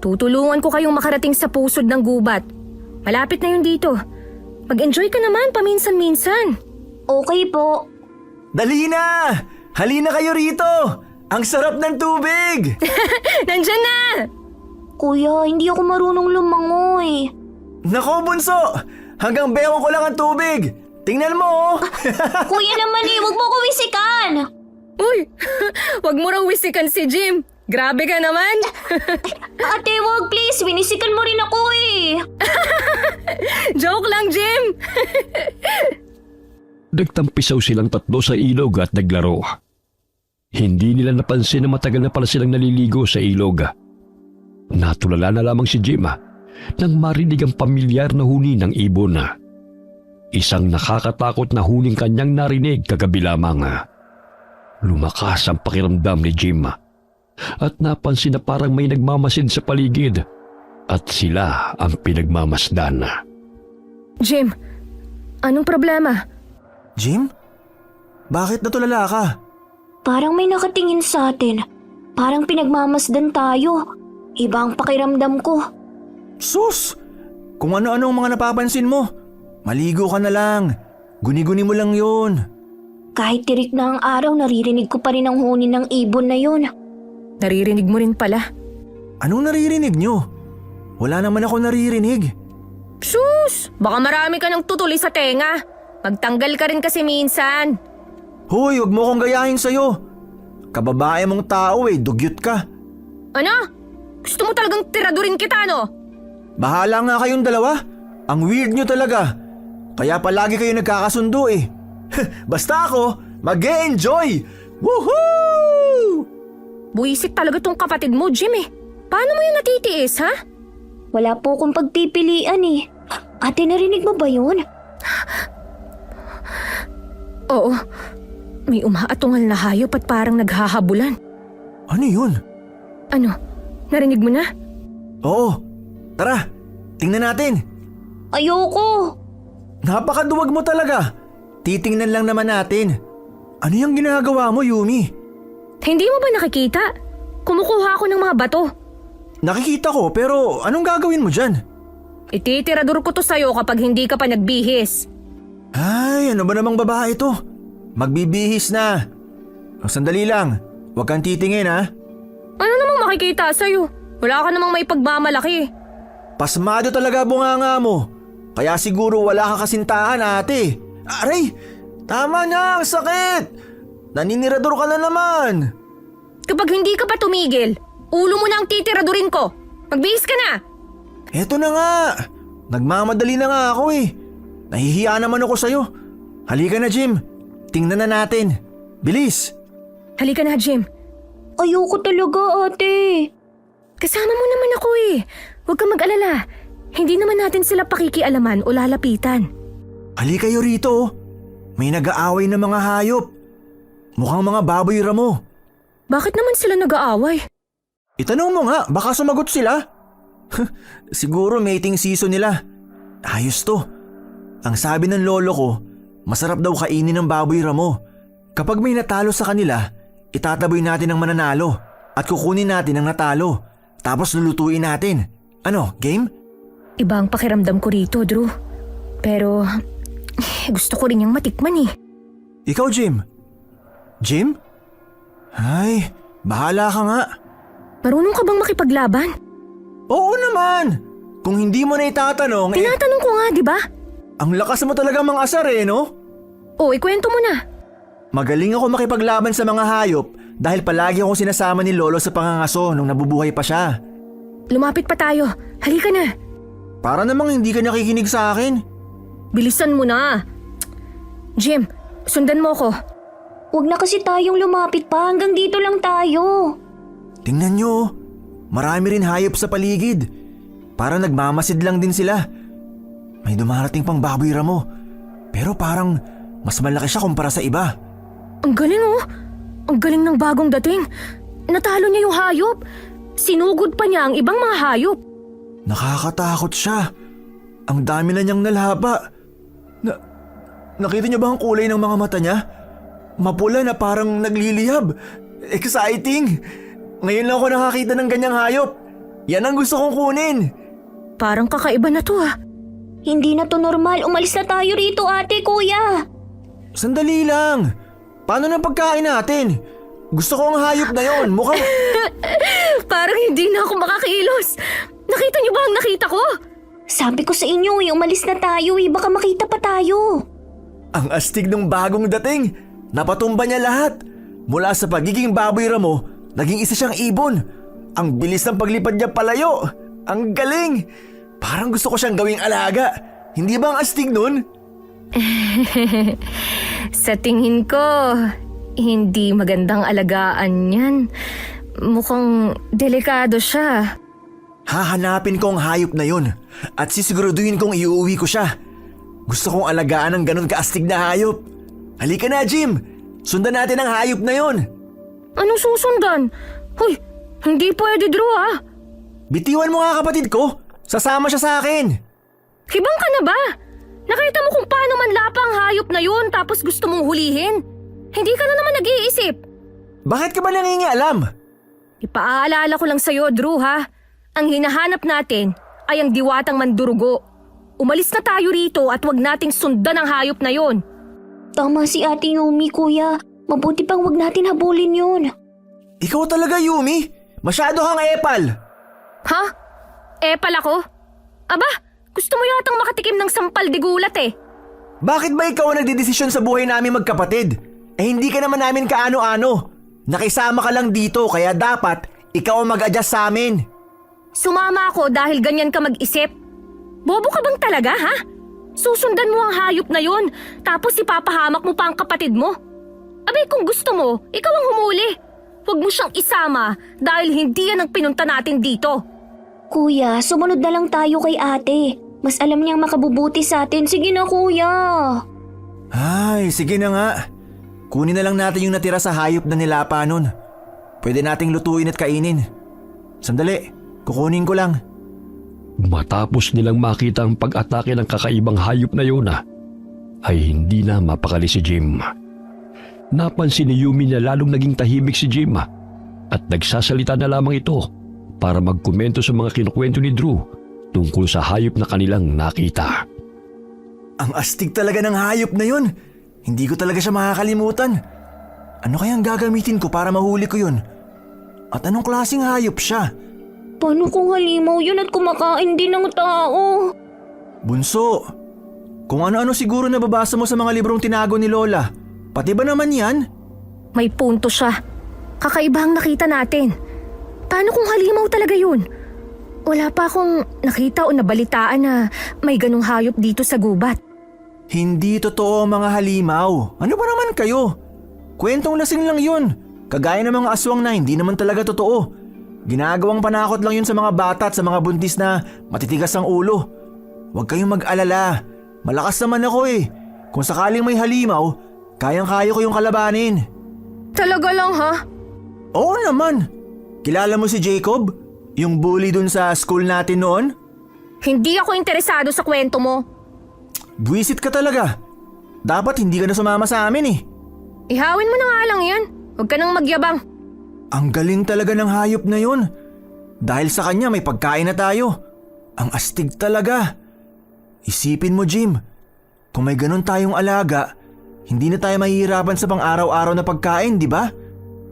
Tutulungan ko kayong makarating sa pusod ng gubat. Malapit na yun dito. Mag-enjoy ka naman paminsan-minsan. Okay po. Dali na! Halina kayo rito! Ang sarap ng tubig! Nandyan na! Kuya, hindi ako marunong lumangoy. Nako, bunso! Hanggang bewang ko lang ang tubig! Tingnan mo! Kuya naman wag mo ko wisikan. Uy! Wag mo raw wisikan si Jim. Grabe ka naman. Ate, wag please. Winisikan mo rin ako eh. Joke lang, Jim. Nagtampisaw silang tatlo sa ilog at naglaro. Hindi nila napansin na matagal na pala silang naliligo sa ilog. Natulala na lamang si Jim nang marinig ang pamilyar na huni ng ibon. Isang nakakatakot na huning kanyang narinig kagabi lamang. Lumakas ang pakiramdam ni Jim at napansin na parang may nagmamasid sa paligid at sila ang pinagmamasdan. Jim, anong problema? Jim? Bakit natulala ka? Parang may nakatingin sa atin. Parang pinagmamasdan tayo. Iba ang pakiramdam ko. Sus! Kung ano-ano ang mga napapansin mo. Maligo ka na lang. Guni-guni mo lang yun. Kahit tirik na ang araw, naririnig ko pa rin ang huni ng ibon na yun. Naririnig mo rin pala. Anong naririnig nyo? Wala naman ako naririnig. Sus! Baka marami ka ng tutuli sa tenga. Magtanggal ka rin kasi minsan. Hoy, wag mo akong gayahin sa'yo. Kababae mong tao dugyot ka. Ano? Gusto mo talagang tiradurin kita, no? Bahala nga kayong dalawa. Ang weird nyo talaga. Kaya palagi kayo nagkakasundo Basta ako, mag-e-enjoy! Woohoo! Buisit talaga tong kapatid mo, Jim Paano mo yung natitiis, ha? Wala po akong pagpipilian eh. Ate, narinig mo ba yun? Oo. May umaatungal na hayop at parang naghahabulan. Ano yun? Ano? Narinig mo na? Oo. Tara, tingnan natin. Ayoko! Napakaduwag mo talaga. Titingnan lang naman natin. Ano yung ginagawa mo, Yumi? Hindi mo ba nakikita? Kumukuha ako ng mga bato. Nakikita ko pero anong gagawin mo dyan? Ititiradur ko to sa'yo kapag hindi ka pa nagbihis. Ay, ano ba namang babae to? Magbibihis na. Sandali lang. Huwag kang titingin ha. Ano namang makikita sa'yo? Wala ka namang may pagmamalaki. Pasmado talaga bunganga mo. Kaya siguro wala ka kasintahan, ate. Aray! Tama na, ang sakit! Naninirador ka na naman. Kapag hindi ka pa tumigil, ulo mo na ang titiradurin ko. Magbihis ka na! Eto na nga. Nagmamadali na nga ako Nahihiya naman ako sa'yo. Halika na, Jim. Tingnan na natin. Bilis! Halika na, Jim. Ayoko talaga, ate. Kasama mo naman ako Huwag kang mag-alala. Hindi naman natin sila pakikialaman o lalapitan. Halika kayo rito. May nag-aaway na mga hayop. Mukhang mga baboy ramo. Bakit naman sila nag-aaway? Itanong mo nga, baka sumagot sila. Siguro mating season nila. Ayos to. Ang sabi ng lolo ko, masarap daw kainin ng baboy ramo. Kapag may natalo sa kanila, itataboy natin ang mananalo at kukunin natin ang natalo. Tapos lulutuin natin. Ano, game? Iba ang pakiramdam ko rito, Drew. Pero gusto ko rin yung matikman Ikaw, Jim? Jim? Ay, bahala ka nga. Marunong ka bang makipaglaban? Oo naman! Kung hindi mo na itatanong, Tinatanong ko nga, di ba? ang lakas mo talaga mga asar no? O, ikwento mo na. Magaling ako makipaglaban sa mga hayop dahil palagi akong sinasama ni Lolo sa pangangaso nung nabubuhay pa siya. Lumapit pa tayo. Halika na. Para namang hindi ka nakikinig sa akin. Bilisan mo na. Jim, sundan mo ko. Huwag na kasi tayong lumapit pa. Hanggang dito lang tayo. Tingnan nyo, marami rin hayop sa paligid. Parang nagmamasid lang din sila. May dumarating pang baboy ramo. Pero parang mas malaki siya kumpara sa iba. Ang galing Ang galing ng bagong dating. Natalo niya yung hayop. Sinugod pa niya ang ibang mga hayop. Nakakatakot siya. Ang dami na niyang nalhaba. Nakita niyo ba ang kulay ng mga mata niya? Mapula na parang nagliliyab. Exciting! Ngayon lang ako nakakita ng ganyang hayop. Yan ang gusto kong kunin. Parang kakaiba na to Hindi na to normal. Umalis na tayo rito, ate, kuya. Sandali lang. Paano na pagkain natin? Gusto ko ang hayop na yon. Mukhang... Parang hindi na ako makakilos. Nakita niyo ba ang nakita ko? Sabi ko sa inyo, umalis na tayo. Baka makita pa tayo. Ang astig ng bagong dating. Napatumba niya lahat. Mula sa pagiging baboy ramo Naging isa siyang ibon. Ang bilis ng paglipad niya palayo. Ang galing! Parang gusto ko siyang gawing alaga. Hindi ba ang astig nun? Sa tingin ko, hindi magandang alagaan yan. Mukhang delikado siya. Hahanapin ko ang hayop na yun at sisiguraduhin kong iuwi ko siya. Gusto kong alagaan ng ganun kaastig na hayop. Halika na, Jim! Sundan natin ang hayop na yun. Anong susundan? Hoy, hindi pwede, Drew, ah. Bitiwan mo nga kapatid ko. Sasama siya sa akin. Hibang ka na ba? Nakita mo kung paano manlapa ang hayop na yun tapos gusto mong hulihin? Hindi ka na naman nag-iisip. Bakit ka ba nangingialam? Ipaalala ko lang sa'yo, Drew, ha? Ang hinahanap natin ay ang diwatang mandurugo. Umalis na tayo rito at wag nating sundan ang hayop na yon. Tama si Ate Yumi, kuya. Mabuti pang wag natin habulin yun. Ikaw talaga, Yumi. Masyado kang epal. Ha? Epal ako? Aba, gusto mo yatang makatikim ng sampal di gulat eh. Bakit ba ikaw ang nagdidesisyon sa buhay namin magkapatid? Eh hindi ka naman namin kaano-ano. Nakisama ka lang dito kaya dapat ikaw ang mag-adjust sa amin. Sumama ako dahil ganyan ka mag-isip. Bobo ka bang talaga, ha? Susundan mo ang hayop na yon, tapos ipapahamak mo pa ang kapatid mo. Abay, kung gusto mo, ikaw ang humuli. Huwag mo siyang isama dahil hindi yan ang pinunta natin dito. Kuya, sumunod na lang tayo kay ate. Mas alam niyang makabubuti sa atin. Sige na, kuya. Ay, sige na nga. Kunin na lang natin yung natira sa hayop na nilapa nun. Pwede nating lutuin at kainin. Sandali, kukunin ko lang. Matapos nilang makita ang pag-atake ng kakaibang hayop na yun ay hindi na mapakali si Jim. Napansin ni Yumi na lalong naging tahimik si Jim at nagsasalita na lamang ito para magkomento sa mga kinukwento ni Drew tungkol sa hayop na kanilang nakita. Ang astig talaga ng hayop na yun. Hindi ko talaga siya makakalimutan. Ano kayang gagamitin ko para mahuli ko yun? At anong klaseng hayop siya? Paano kung halimaw yun at kumakain din ng tao? Bunso, kung ano-ano siguro nababasa mo sa mga librong tinago ni Lola. Pati ba naman yan? May punto siya. Kakaiba ang nakita natin. Paano kung halimaw talaga yun? Wala pa akong nakita o nabalitaan na may ganong hayop dito sa gubat. Hindi totoo ang mga halimaw. Ano ba naman kayo? Kwentong lasing lang yun. Kagaya ng mga aswang na hindi naman talaga totoo. Ginagawang panakot lang yun sa mga bata at sa mga buntis na matitigas ang ulo. Huwag kayong mag-alala. Malakas naman ako eh. Kung sakaling may halimaw, kayang-kaya ko yung kalabanin. Talaga lang, ha? Oo naman. Kilala mo si Jacob? Yung bully dun sa school natin noon? Hindi ako interesado sa kwento mo. Buwisit ka talaga. Dapat hindi ka na sumama sa amin eh. Ihawin mo na nga lang yan. Huwag ka nang magyabang. Ang galing talaga ng hayop na yun. Dahil sa kanya may pagkain na tayo. Ang astig talaga. Isipin mo, Jim. Kung may ganun tayong alaga, hindi na tayo mahihirapan sa pang-araw-araw na pagkain, di ba?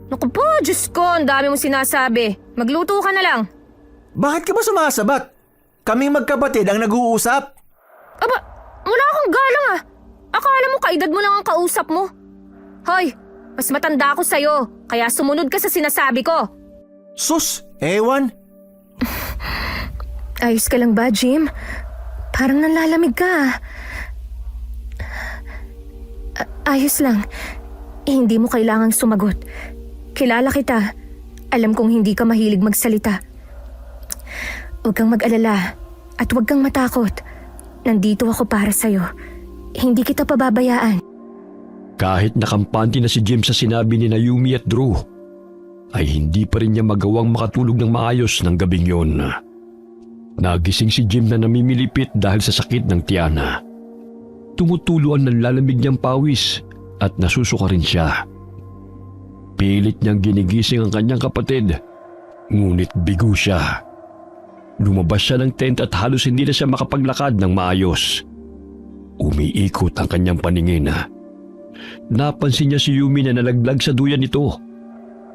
Naku po, Diyos ko, ang dami mong sinasabi. Magluto ka na lang. Bakit ka ba sumasabat? Kaming magkapatid ang nag-uusap. Aba, wala akong galang ah. Akala mo kaedad mo lang ang kausap mo. Hoy, mas matanda ako sa'yo, kaya sumunod ka sa sinasabi ko. Sus, ewan. Ayos ka lang ba, Jim? Parang nanlalamig ka ah. Ayos lang. Hindi mo kailangang sumagot. Kilala kita. Alam kong hindi ka mahilig magsalita. Huwag kang mag-alala at huwag kang matakot. Nandito ako para sa'yo. Hindi kita pababayaan. Kahit nakampante na si Jim sa sinabi ni Yumi at Drew, ay hindi pa rin niya magawang makatulog ng maayos ng gabing yon. Nagising si Jim na namimilipit dahil sa sakit ng tiyana. Tumutulo ang nanlalamig niyang pawis at nasusuka rin siya. Pilit niyang ginigising ang kanyang kapatid, ngunit bigo siya. Lumabas siya ng tent at halos hindi na siya makapaglakad ng maayos. Umiikot ang kanyang paningin. Napansin niya si Yumi na nalaglag sa duyan nito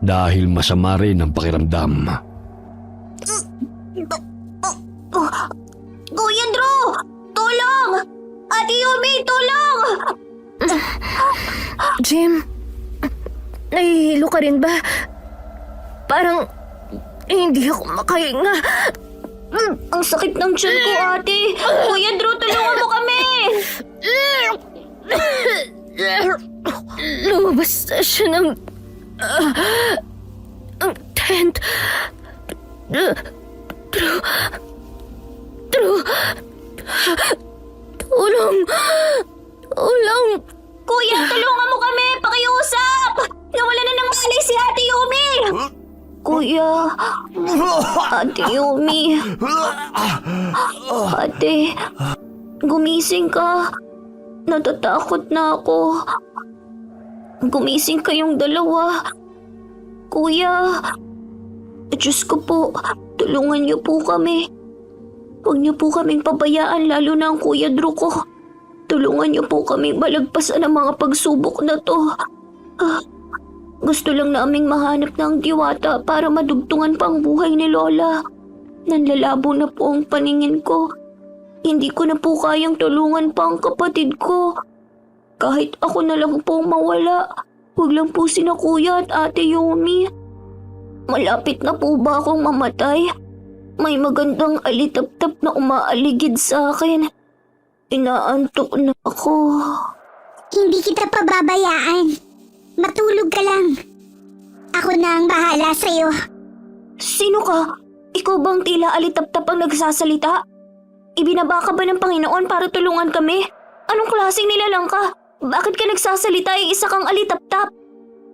dahil masama rin ang pakiramdam. Kuya Drew! Tulong! Ate Yumi, tulong! Jim, nahihilo ka rin ba? Parang hindi ako makahinga. Ang sakit ng tiyan ko, ate. Kuya Drew, tulungan mo kami! Lumabas na siya ng ang tent. True. Tulong. Kuya, tulungan mo kami! Pakiusap! Nawala na ng malay si Ate Yumi! Kuya, Ate Yumi. Ate, gumising ka. Natatakot na ako. Gumising kayong dalawa. Kuya, Diyos ko po, tulungan niyo po kami. Huwag niyo po kaming pabayaan, lalo na ang Kuya Drew ko. Tulungan niyo po kaming balagpasan ang mga pagsubok na to. Gusto lang naming mahanap ng diwata para madugtungan pa ang buhay ni Lola. Nanlalabo na po ang paningin ko. Hindi ko na po kayang tulungan pa ang kapatid ko. Kahit ako na lang po mawala, huwag lang po sina Kuya at Ate Yumi. Malapit na po ba akong mamatay? May magandang alitap-tap na umaaligid sa akin. Inaantok na ako. Hindi kita pababayaan. Matulog ka lang. Ako na ang bahala sa'yo. Sino ka? Ikaw bang tila alitap-tap ang nagsasalita? Ibinaba ka ba ng Panginoon para tulungan kami? Anong klaseng nilalang ka? Bakit ka nagsasalita isa kang alitap-tap?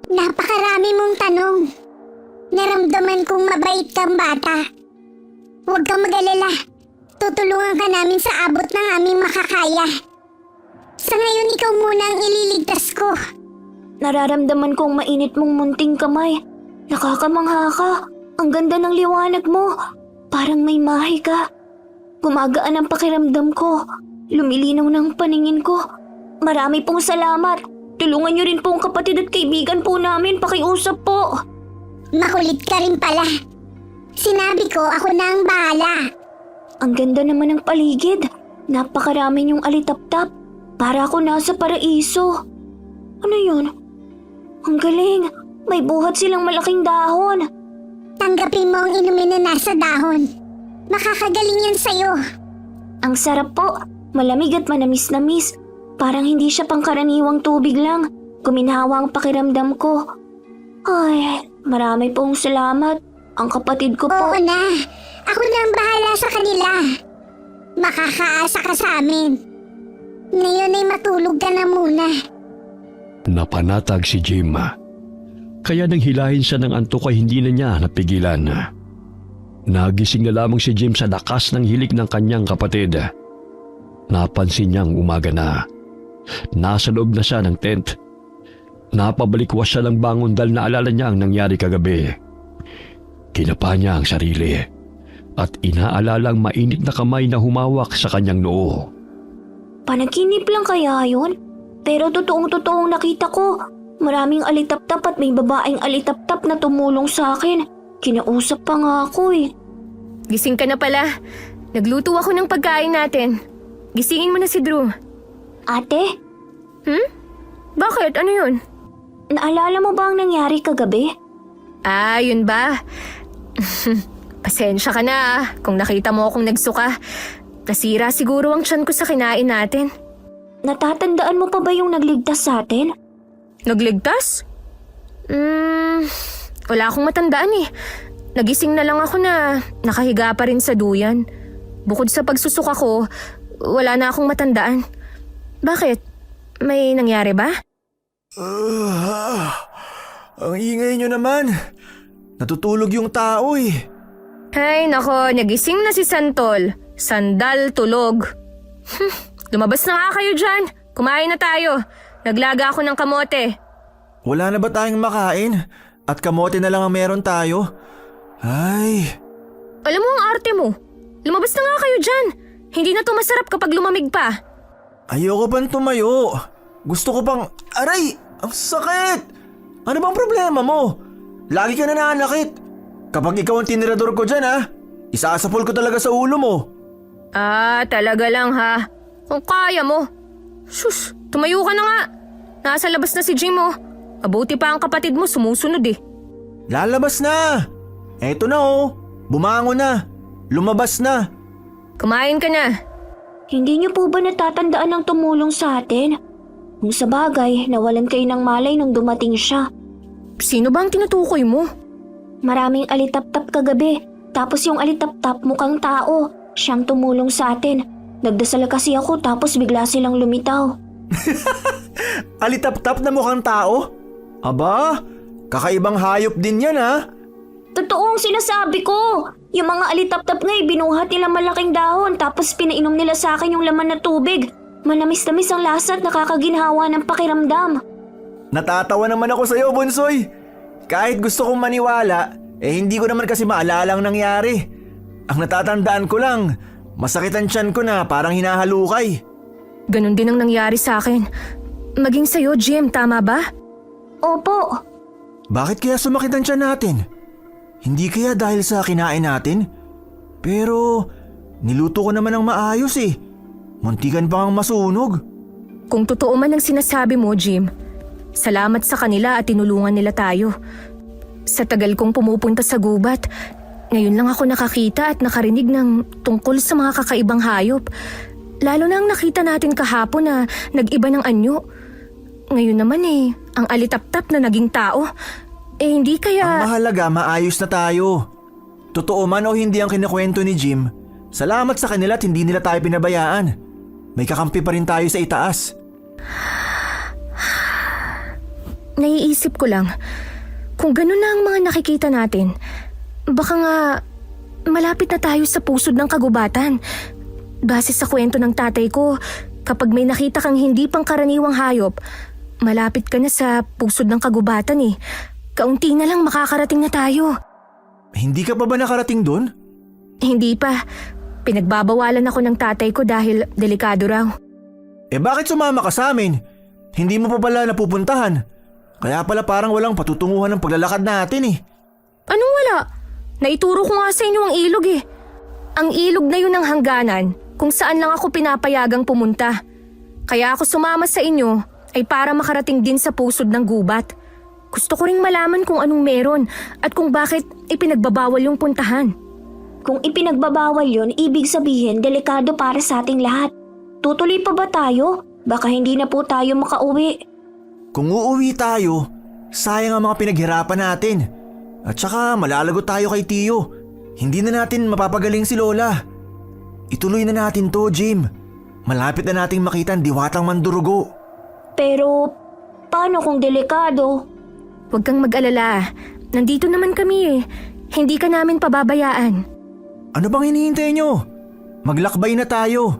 Napakarami mong tanong. Naramdaman kong mabait kang bata. Huwag kang mag-alala. Tutulungan ka namin sa abot ng aming makakaya. Sa ngayon, ikaw muna ang ililigtas ko. Nararamdaman kong mainit mong munting kamay. Nakakamangha ka. Ang ganda ng liwanag mo. Parang may mahi ka. Gumagaan ang pakiramdam ko. Lumilinaw ng paningin ko. Marami pong salamat. Tulungan niyo rin po ang kapatid at kaibigan po namin. Pakiusap po. Makulit ka rin pala. Sinabi ko, ako na ang bahala. Ang ganda naman ng paligid. Napakarami niyong alitap-tap. Para ako nasa paraiso. Ano yun? Ang galing. May buhat silang malaking dahon. Tanggapin mo ang inumin na nasa dahon. Makakagaling yan sa'yo. Ang sarap po. Malamig at manamis-namis. Parang hindi siya pangkaraniwang tubig lang. Guminhawa ang pakiramdam ko. Ay, marami pong salamat. Ang kapatid ko po. Oo na. Ako na ang bahala sa kanila. Makakaasa ka sa amin. Ngayon ay matulog ka na muna. Napanatag si Jim. Kaya nang hilahin siya ng antok ay hindi na niya napigilan. Nagising na lamang si Jim sa lakas ng hilik ng kanyang kapatid. Napansin niyang umaga na. Nasa loob na siya ng tent. Napabalikwas siya ng bangon dahil naalala niya ang nangyari kagabi. Kinapa niya ang sarili at inaalalang mainit na kamay na humawak sa kanyang noo. Panaginip lang kaya yun? Pero totoong-totoong nakita ko. Maraming alitap-tap at may babaeng alitap-tap na tumulong sa akin. Kinausap pa nga ako eh. Gising ka na pala. Nagluto ako ng pagkain natin. Gisingin mo na si Drew. Ate, Bakit? Ano yun? naalala mo ba ang nangyari kagabi? Ah, yun ba? Pasensya ka na kung nakita mo akong nagsuka. Nasira siguro ang tiyan ko sa kinain natin. Natatandaan mo pa ba yung nagligtas sa atin? Nagligtas? Wala akong matandaan eh. Nagising na lang ako na nakahiga pa rin sa duyan. Bukod sa pagsusuka ko, wala na akong matandaan. Bakit? May nangyari ba? Ang ingay nyo naman. Natutulog yung tao eh. Ay nako, nagising na si Santol. Sandal tulog. Lumabas na nga kayo dyan. Kumain na tayo. Naglaga ako ng kamote. Wala na ba tayong makain? At kamote na lang ang meron tayo? Ay, Alam mo ang arte mo. Lumabas na nga kayo dyan. Hindi na to masarap kapag lumamig pa. ayoko pang tumayo. Gusto ko pang... Aray! Ang sakit! Ano bang problema mo? Lagi ka nananakit. Kapag ikaw ang tinirador ko dyan ha, isasapol ko talaga sa ulo mo. Ah, talaga lang ha. Kung kaya mo. Sus, tumayo ka na nga. Nasa labas na si Jim oh. Mabuti pa ang kapatid mo sumusunod eh. Lalabas na! Eto na oh, bumangon na, lumabas na. Kumain ka na. Hindi niyo po ba natatandaan ng tumulong sa atin? Kung sa bagay, nawalan kayo ng malay nung dumating siya. Sino ba ang tinutukoy mo? Maraming alitap-tap kagabi, tapos yung alitap-tap mukhang tao. Siyang tumulong sa atin. Nagdasal kasi ako tapos bigla silang lumitaw. Alitap-tap na mukhang tao? Aba, kakaibang hayop din yan ha. Totoo ang sinasabi ko. Yung mga alitap-tap nga binuhat nila malaking dahon tapos pinainom nila sa akin yung laman na tubig. Manamis-tamis ang lasa at nakakaginhawa ng pakiramdam. Natatawa naman ako sa'yo, Bunsoy. Kahit gusto kong maniwala, hindi ko naman kasi maalala ang nangyari. Ang natatandaan ko lang, masakit ang tiyan ko na parang hinahalukay. Ganon din ang nangyari sa akin. Maging sa'yo, Jim, tama ba? Opo. Bakit kaya sumakit ang tiyan natin? Hindi kaya dahil sa kinain natin? Pero niluto ko naman ng maayos eh. Muntikan pa ang masunog. Kung totoo man ang sinasabi mo, Jim, salamat sa kanila at tinulungan nila tayo. Sa tagal kong pumupunta sa gubat, ngayon lang ako nakakita at nakarinig ng tungkol sa mga kakaibang hayop. Lalo na ang nakita natin kahapon na nag-iba ng anyo. Ngayon naman ang alitap-tap na naging tao. Hindi kaya... Ang mahalaga, maayos na tayo. Totoo man o hindi ang kinakwento ni Jim, salamat sa kanila at hindi nila tayo pinabayaan. May kakampi pa rin tayo sa itaas. Naiisip ko lang, kung ganun na ang mga nakikita natin, baka nga malapit na tayo sa pusod ng kagubatan. Base sa kwento ng tatay ko, kapag may nakita kang hindi pangkaraniwang hayop, malapit ka na sa pusod ng kagubatan eh. Kaunti na lang makakarating na tayo. Hindi ka pa ba nakarating doon? Hindi pa. Pinagbabawalan ako ng tatay ko dahil delikado raw. Bakit sumama ka sa amin? Hindi mo pa pala napupuntahan. Kaya pala parang walang patutunguhan ng paglalakad natin eh. Anong wala? Naituro ko nga sa inyo ang ilog eh. Ang ilog na yun ang hangganan kung saan lang ako pinapayagang pumunta. Kaya ako sumama sa inyo ay para makarating din sa pusod ng gubat. Gusto ko ring malaman kung anong meron at kung bakit ipinagbabawal yung puntahan. Kung ipinagbabawal yun, ibig sabihin delikado para sa ating lahat. Tutuloy pa ba tayo? Baka hindi na po tayo makauwi. Kung uuwi tayo, sayang ang mga pinaghirapan natin. At saka malalagot tayo kay Tio. Hindi na natin mapapagaling si Lola. Ituloy na natin to, Jim. Malapit na nating makita ang diwatang mandurugo. Pero paano kung delikado? Huwag kang mag-alala. Nandito naman kami eh. Hindi ka namin pababayaan. Ano bang hinihintay nyo? Maglakbay na tayo.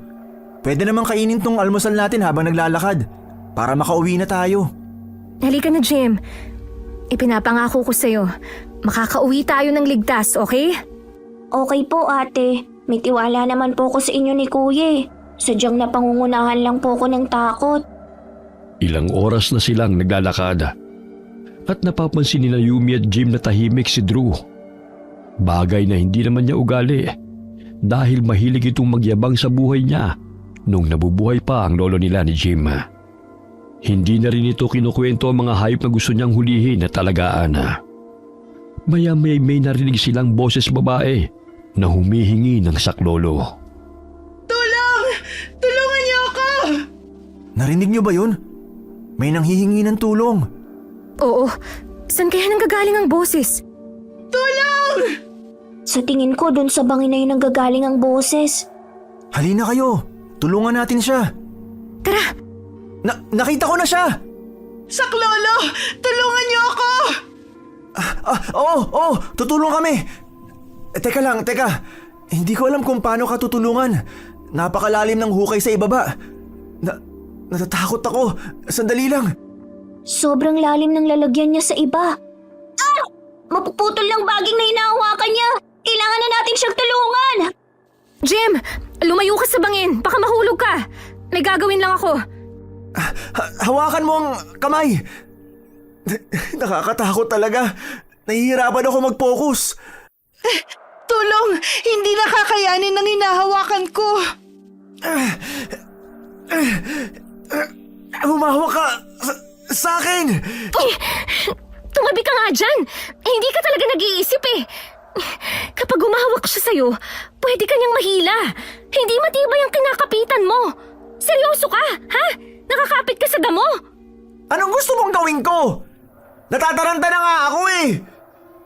Pwede namang kainin tong almusal natin habang naglalakad para makauwi na tayo. Halika na, Jim. Ipinapangako ko sa'yo. Makakauwi tayo ng ligtas, okay? Okay po ate. May tiwala naman po ko sa inyo ni Kuya. Sadyang napangungunahan lang po ko ng takot. Ilang oras na silang naglalakad. At napapansin nila Yumi at Jim na tahimik si Drew. Bagay na hindi naman niya ugali dahil mahilig itong magyabang sa buhay niya nung nabubuhay pa ang lolo nila ni Jim. Hindi na rin ito kinukwento ang mga hayop na gusto niyang hulihin at alagaan. Maya-maya may narinig silang boses babae na humihingi ng saklolo. Tulong! Tulungan niyo ako! Narinig nyo ba yun? May nanghihingi ng tulong. Oo. Saan kaya nanggagaling ang boses? Tulong! Sa tingin ko dun sa bangin na yun nanggagaling ang boses. Halina kayo, tulungan natin siya. Tara! Nakita ko na siya! Saklolo! Tulungan niyo ako! Oo, tutulong kami. Teka lang. Hindi ko alam kung paano ka tutulungan. Napakalalim ng hukay sa ibaba. Natatakot ako. Sandali lang. Sobrang lalim ng lalagyan niya sa iba. Ah! Mapuputol ng baging na hinahawakan niya. Kailangan na natin siyang tulungan. Jim! Lumayo ka sa bangin! Baka mahulog ka! May gagawin lang ako. Hawakan mo ang kamay. Nakakatakot talaga. Nahihirapan ako mag-focus. Tulong! Hindi nakakayanin ng hinahawakan ko. Humahawak ka sa akin. tumabi ka nga dyan. Hindi ka talaga nag-iisip eh. Kapag umahawak siya sa'yo, pwede ka niyang mahila. Hindi matibay ang kinakapitan mo. Seryoso ka, ha? Nakakapit ka sa damo. Anong gusto mong gawin ko? Natataranta na nga ako eh!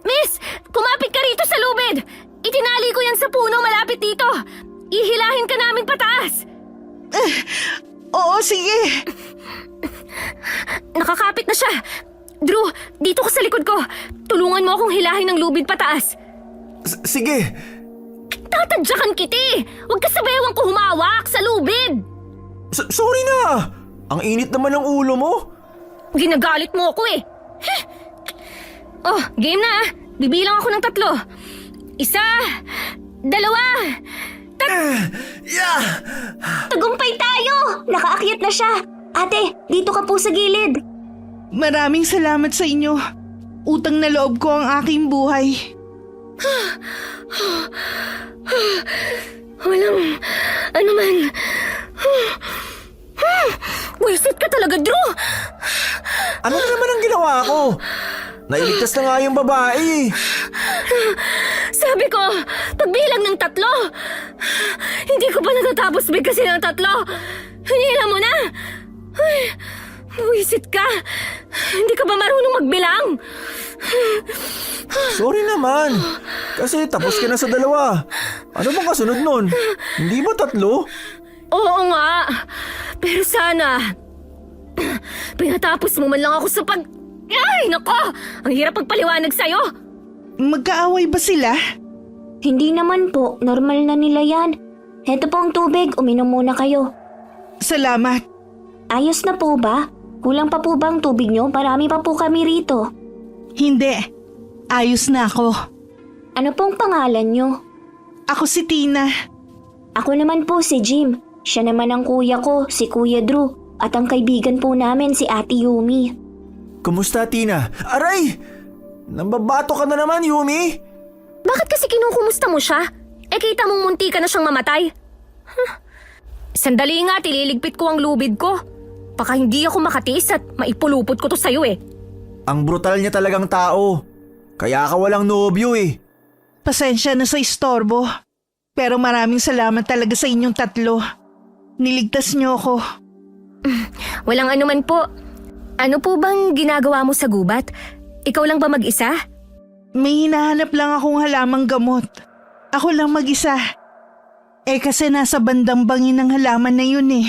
Miss, kumapit ka rito sa lubid. Itinali ko yan sa puno malapit dito. Ihilahin ka namin pataas. Oo, sige. Nakakapit na siya. Drew, dito ka sa likod ko. Tulungan mo akong hilahin ng lubid pataas. Sige! Tatadyakan kiti. Huwag ka sabewang ko humawak sa lubid. Sorry na! Ang init naman ng ulo mo. Ginagalit mo ako eh. Heh. Oh, game na ah. Bibilang ako ng 3. 1, 2, Yeah! Tagumpay tayo! Nakaakyat na siya. Ate, dito ka po sa gilid. Maraming salamat sa inyo. Utang na loob ko ang aking buhay. Walang ano man. Wisit ka talaga, Drew. Ano na naman ang ginawa ko? Nailigtas na nga yung babae. Sabi ko, pagbilang ng 3. Hindi ko pa natatapos bigkasin ng 3. Hinila mo na. Ay, wisit ka. Hindi ka ba marunong magbilang? Sorry naman. Kasi tapos ka na sa 2. Ano bang kasunod nun? Hindi ba 3? Oo nga. Pero sana, pinatapos mo man lang ako sa Ay, nako! Ang hirap pagpaliwanag sa'yo. Magkaaway ba sila? Hindi naman po, normal na nila yan. Heto po ang tubig, uminom muna kayo. Salamat. Ayos na po ba? Kulang pa po ba ang tubig nyo? Marami pa po kami rito. Hindi. Ayos na ako. Ano pong pangalan nyo? Ako si Tina. Ako naman po si Jim. Siya naman ang kuya ko, si Kuya Drew. At ang kaibigan po namin si Ate Yumi. Kumusta, Tina? Aray! Nambabato ka na naman, Yumi! Bakit kasi kinukumusta mo siya? Eh kita mong munti ka na siyang mamatay. Sandali nga, tililigpit ko ang lubid ko. Baka hindi ako makatiis at maipulupot ko to sa'yo eh. Ang brutal niya talagang tao. Kaya ka walang nobyo eh. Pasensya na sa istorbo. Pero maraming salamat talaga sa inyong 3. Niligtas niyo ako. Walang anuman po. Ano po bang ginagawa mo sa gubat? Ikaw lang ba mag-isa? May hinahanap lang akong halamang gamot. Ako lang mag-isa. Eh kasi nasa bandang bangin ng halaman na yun eh.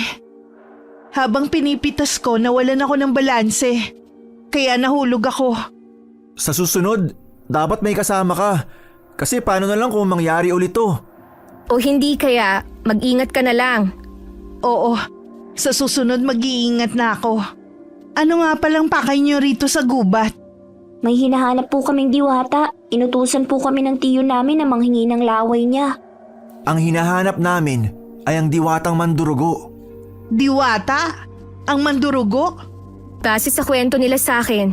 Habang pinipitas ko, nawalan ako ng balanse. Kaya nahulog ako. Sa susunod, dapat may kasama ka. Kasi paano na lang kung mangyari ulit to? O hindi kaya, mag-ingat ka na lang. Oo, sa susunod mag-iingat na ako. Ano nga palang pakay niyo rito sa gubat? May hinahanap po kaming diwata. Inutusan po kami ng tiyo namin na manghingi ng laway niya. Ang hinahanap namin ay ang diwatang mandurugo. Diwata? Ang mandurugo? Base sa kwento nila sa akin,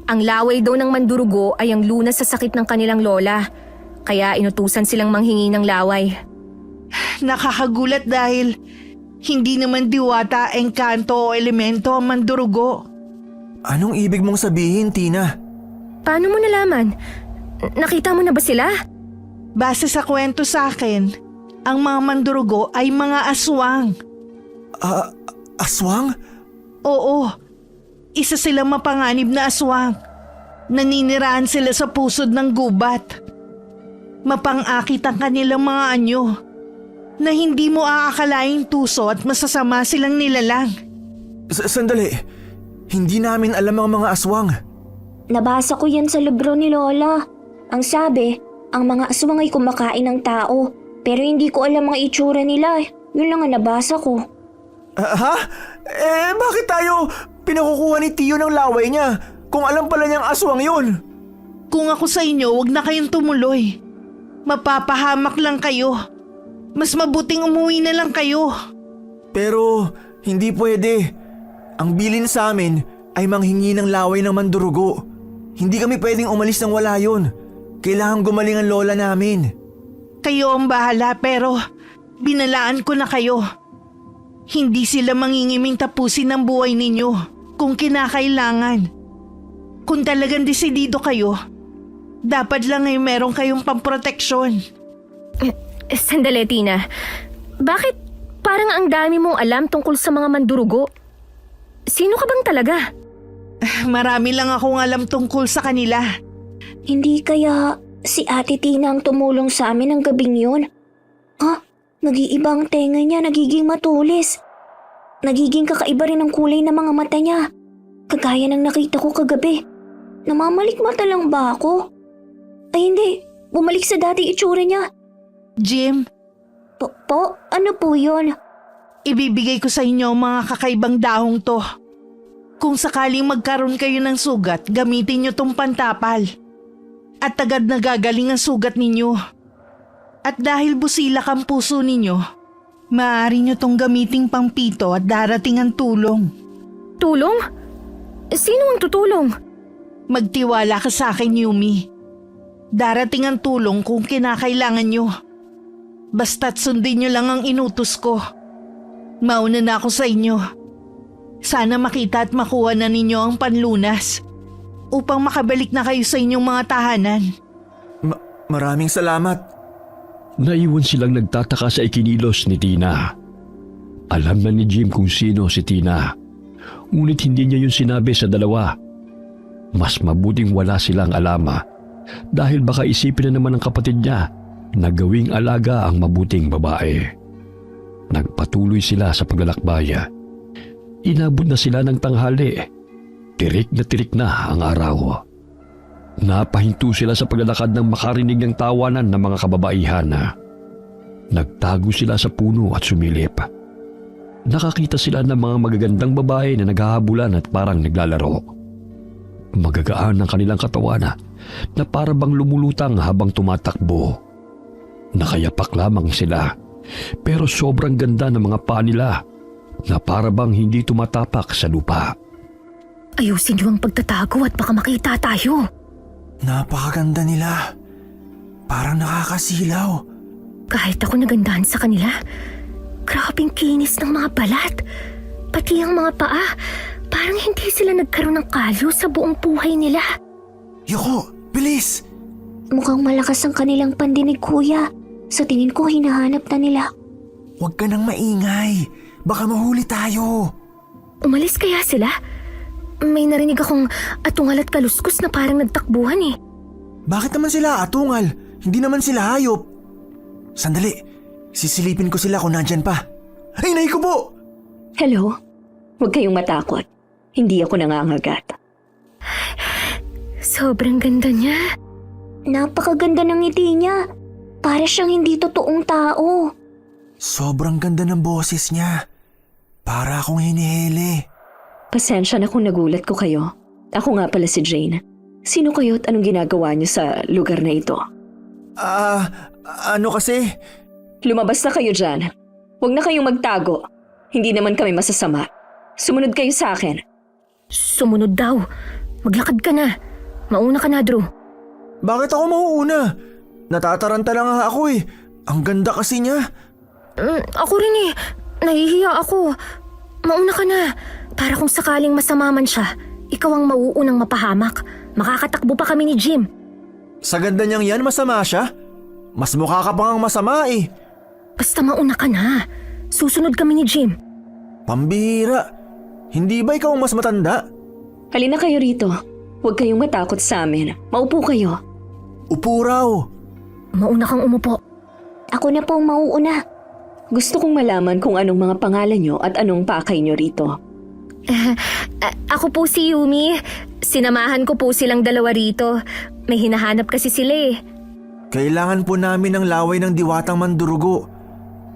ang laway daw ng mandurugo ay ang lunas sa sakit ng kanilang lola. Kaya inutusan silang manghingi ng laway. Nakakagulat dahil hindi naman diwata, engkanto o elemento ang mandurugo. Anong ibig mong sabihin, Tina? Paano mo nalaman? Nakita mo na ba sila? Base sa kwento sa akin, ang mga mandurugo ay mga aswang. Aswang? Oo, isa silang mapanganib na aswang. Naninirahan sila sa pusod ng gubat. Mapang-akit ang kanilang mga anyo na hindi mo aakalaing tuso at masasama silang nilalang. Sandali, hindi namin alam ang mga aswang. Nabasa ko yan sa libro ni Lola. Ang sabi, ang mga aswang ay kumakain ng tao. Pero hindi ko alam ang itsura nila. Yun lang ang nabasa ko. Ha? Bakit tayo pinakukuha ni Tiyo ng laway niya kung alam pala niyang aswang yun? Kung ako sa inyo, wag na kayong tumuloy. Mapapahamak lang kayo. Mas mabuting umuwi na lang kayo. Pero hindi pwede. Ang bilin sa amin ay manghingi ng laway ng mandurugo. Hindi kami pwedeng umalis nang wala yun. Kailangan gumaling ang lola namin. Kayo ang bahala pero binalaan ko na kayo. Hindi sila mangingiming tapusin ang buhay ninyo kung kinakailangan. Kung talagang desidido kayo, dapat lang ay meron kayong pamproteksyon. Sandali, Tina. Bakit parang ang dami mong alam tungkol sa mga mandurugo? Sino ka bang talaga? Marami lang akong alam tungkol sa kanila. Hindi kaya si Ate Tina ang tumulong sa amin ng gabing yun? Ha? Nag-iibang tenga niya, nagiging matulis. Nagiging kakaiba rin ang kulay ng mga mata niya. Kagaya ng nakita ko kagabi. Namamalikmata lang ba ako? Ay hindi, bumalik sa dati itsura niya. Jim, Po? Ano po yun? ibibigay ko sa inyo ang mga kakaibang dahong to. Kung sakaling magkaroon kayo ng sugat, gamitin nyo tong pantapal. At agad na gagaling ang sugat ninyo. At dahil busilak ang puso ninyo, maaari nyo tong gamiting pangpito at darating ang tulong. Tulong? Sino ang tutulong? Magtiwala ka sa akin, Yumi. Darating ang tulong kung kinakailangan nyo. Basta't sundin nyo lang ang inutos ko. Mauna na ako sa inyo. Sana makita at makuha na ninyo ang panlunas upang makabalik na kayo sa inyong mga tahanan. Maraming salamat. Naiwan silang nagtataka sa ikinilos ni Tina. Alam na ni Jim kung sino si Tina. Ngunit hindi niya yun sinabi sa dalawa. Mas mabuting wala silang alama dahil baka isipin na naman ng kapatid niya na gawing alaga ang mabuting babae. Nagpatuloy sila sa paglalakbay. Inabot na sila ng tanghali. Tirik na ang araw. Napahinto sila sa paglalakad ng makarinig ng tawanan ng mga kababaihan. Nagtago sila sa puno at sumilip. Nakakita sila ng mga magagandang babae na naghahabulan at parang naglalaro. Magagaan ang kanilang katawan na para bang lumulutang habang tumatakbo. Nakayapak lamang sila pero sobrang ganda ng mga paa nila na para bang hindi tumatapak sa lupa. Ayusin niyo ang pagtatago at baka makita tayo. Napakaganda nila. Parang nakakasilaw. Kahit ako nagandahan sa kanila, grabing kinis ng mga balat. Pati ang mga paa, parang hindi sila nagkaroon ng kalyo sa buong buhay nila. Yoko, bilis! Mukhang malakas ang kanilang pandinig, kuya. Sa tingin ko, hinahanap na nila. Huwag ka nang maingay. Baka mahuli tayo. Umalis kaya sila? May narinig akong atungal at kaluskos na parang nagtakbuhan eh. Bakit naman sila atungal? Hindi naman sila hayop. Sandali, sisilipin ko sila kung nandyan pa. Ay, nay ko po! Hello? Huwag kayong matakot. Hindi ako nangangagat. Sobrang ganda niya. Napakaganda ng ngiti niya. Para siyang hindi totoong tao. Sobrang ganda ng boses niya. Para akong hinihili. Pasensya na kung nagulat ko kayo. Ako nga pala si Jane. Sino kayo at anong ginagawa niyo sa lugar na ito? Ano kasi? Lumabas na kayo dyan. Huwag na kayong magtago. Hindi naman kami masasama. Sumunod kayo sa akin. Sumunod daw. Maglakad ka na. Mauna ka na, Drew. Bakit ako mauuna? Natataranta lang nga ako eh. Ang ganda kasi niya. Ako rin eh. Nahihiya ako. Mauna ka na. Para kung sakaling masama man siya, ikaw ang mauunang mapahamak. Makakatakbo pa kami ni Jim. Sa ganda niyang yan, masama siya? Mas mukha ka pang masama eh. Basta mauna ka na. Susunod kami ni Jim. Pambihira. Hindi ba ikaw ang mas matanda? Halina kayo rito. Huwag kayong matakot sa amin. Maupo kayo. Upo raw. Mauna kang umupo. Ako na po ang mauuna. Gusto kong malaman kung anong mga pangalan nyo at anong pakay nyo rito. Ako po si Yumi. Sinamahan ko po silang dalawa rito. May hinahanap kasi sila eh. Kailangan po namin ng laway ng diwatang mandurugo.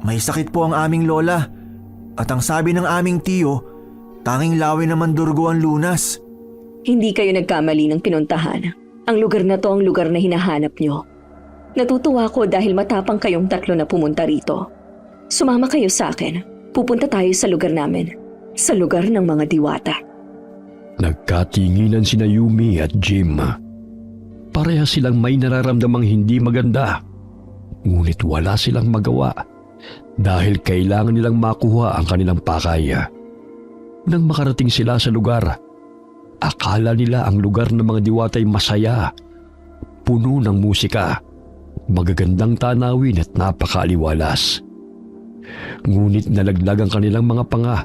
May sakit po ang aming lola. At ang sabi ng aming tiyo, tanging laway ng mandurugo ang lunas. Hindi kayo nagkamali ng pinuntahan. Ang lugar na to ang lugar na hinahanap nyo. Natutuwa ko dahil matapang kayong tatlo na pumunta rito. Sumama kayo sa akin. Pupunta tayo sa lugar namin. Sa lugar ng mga diwata. Nagkatinginan sina Yumi at Jim. Pareha silang may nararamdamang hindi maganda. Ngunit wala silang magawa dahil kailangan nilang makuha ang kanilang pakay. Nang makarating sila sa lugar, Akala nila ang lugar ng mga diwata ay masaya, puno ng musika, magagandang tanawin at napakaaliwalas. Ngunit nalaglag ang kanilang mga panga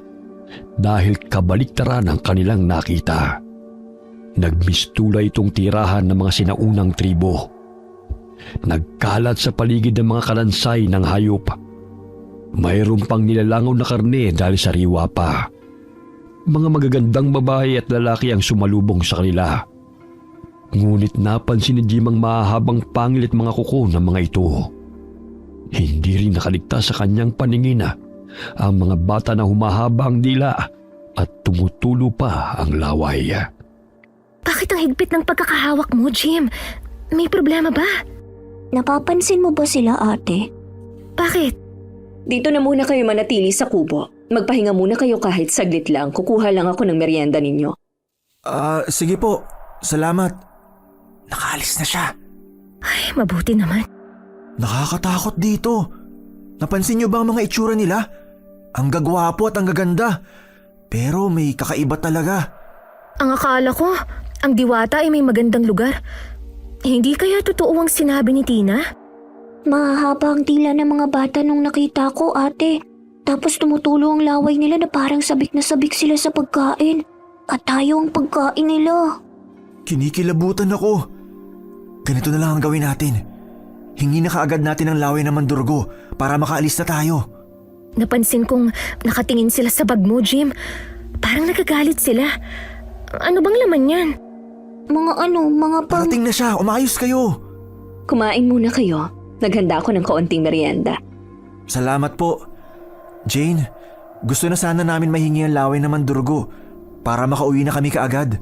dahil kabaliktaran ang kanilang nakita. Nagmistula itong tirahan ng mga sinaunang tribo. Nagkalat sa paligid ng mga kalansay ng hayop. Mayroon pang nilalangaw na karne dahil sariwa pa. Mga magagandang babae at lalaki ang sumalubong sa kanila. Ngunit napansin ni Jim ang mahahabang pangil at mga kuko ng mga ito. Hindi rin nakaligtas sa kanyang paningin ang mga bata na humahaba ang dila at tumutulo pa ang laway. Bakit ang higpit ng pagkakahawak mo, Jim? May problema ba? Napapansin mo ba sila, ate? Bakit? Dito na muna kayo manatili sa kubo. Magpahinga muna kayo kahit saglit lang. Kukuha lang ako ng merienda ninyo. Sige po. Salamat. Nakaalis na siya. Ay, mabuti naman. Nakakatakot dito. Napansin niyo ba ang mga itsura nila? Ang gagwapo at ang gaganda. Pero may kakaiba talaga. Ang akala ko, ang diwata ay may magandang lugar. Hindi kaya totoo ang sinabi ni Tina? Mahahaba ang tila ng mga bata nung nakita ko, ate. Tapos tumutulo ang laway nila na parang sabik na sabik sila sa pagkain. At tayo ang pagkain nila. Kinikilabutan ako. Ganito na lang ang gawin natin. Hingi na kaagad natin ang laway ng mandurgo para makaalis na tayo. Napansin kong nakatingin sila sa bag mo, Jim. Parang nagagalit sila. Ano bang laman yan? Mga Parating na siya. Umayos kayo. Kumain muna kayo. Naghanda ako ng kaunting merienda. Salamat po. Jane, gusto na sana namin mahingi ang laway ng mandurgo para makauwi na kami kaagad.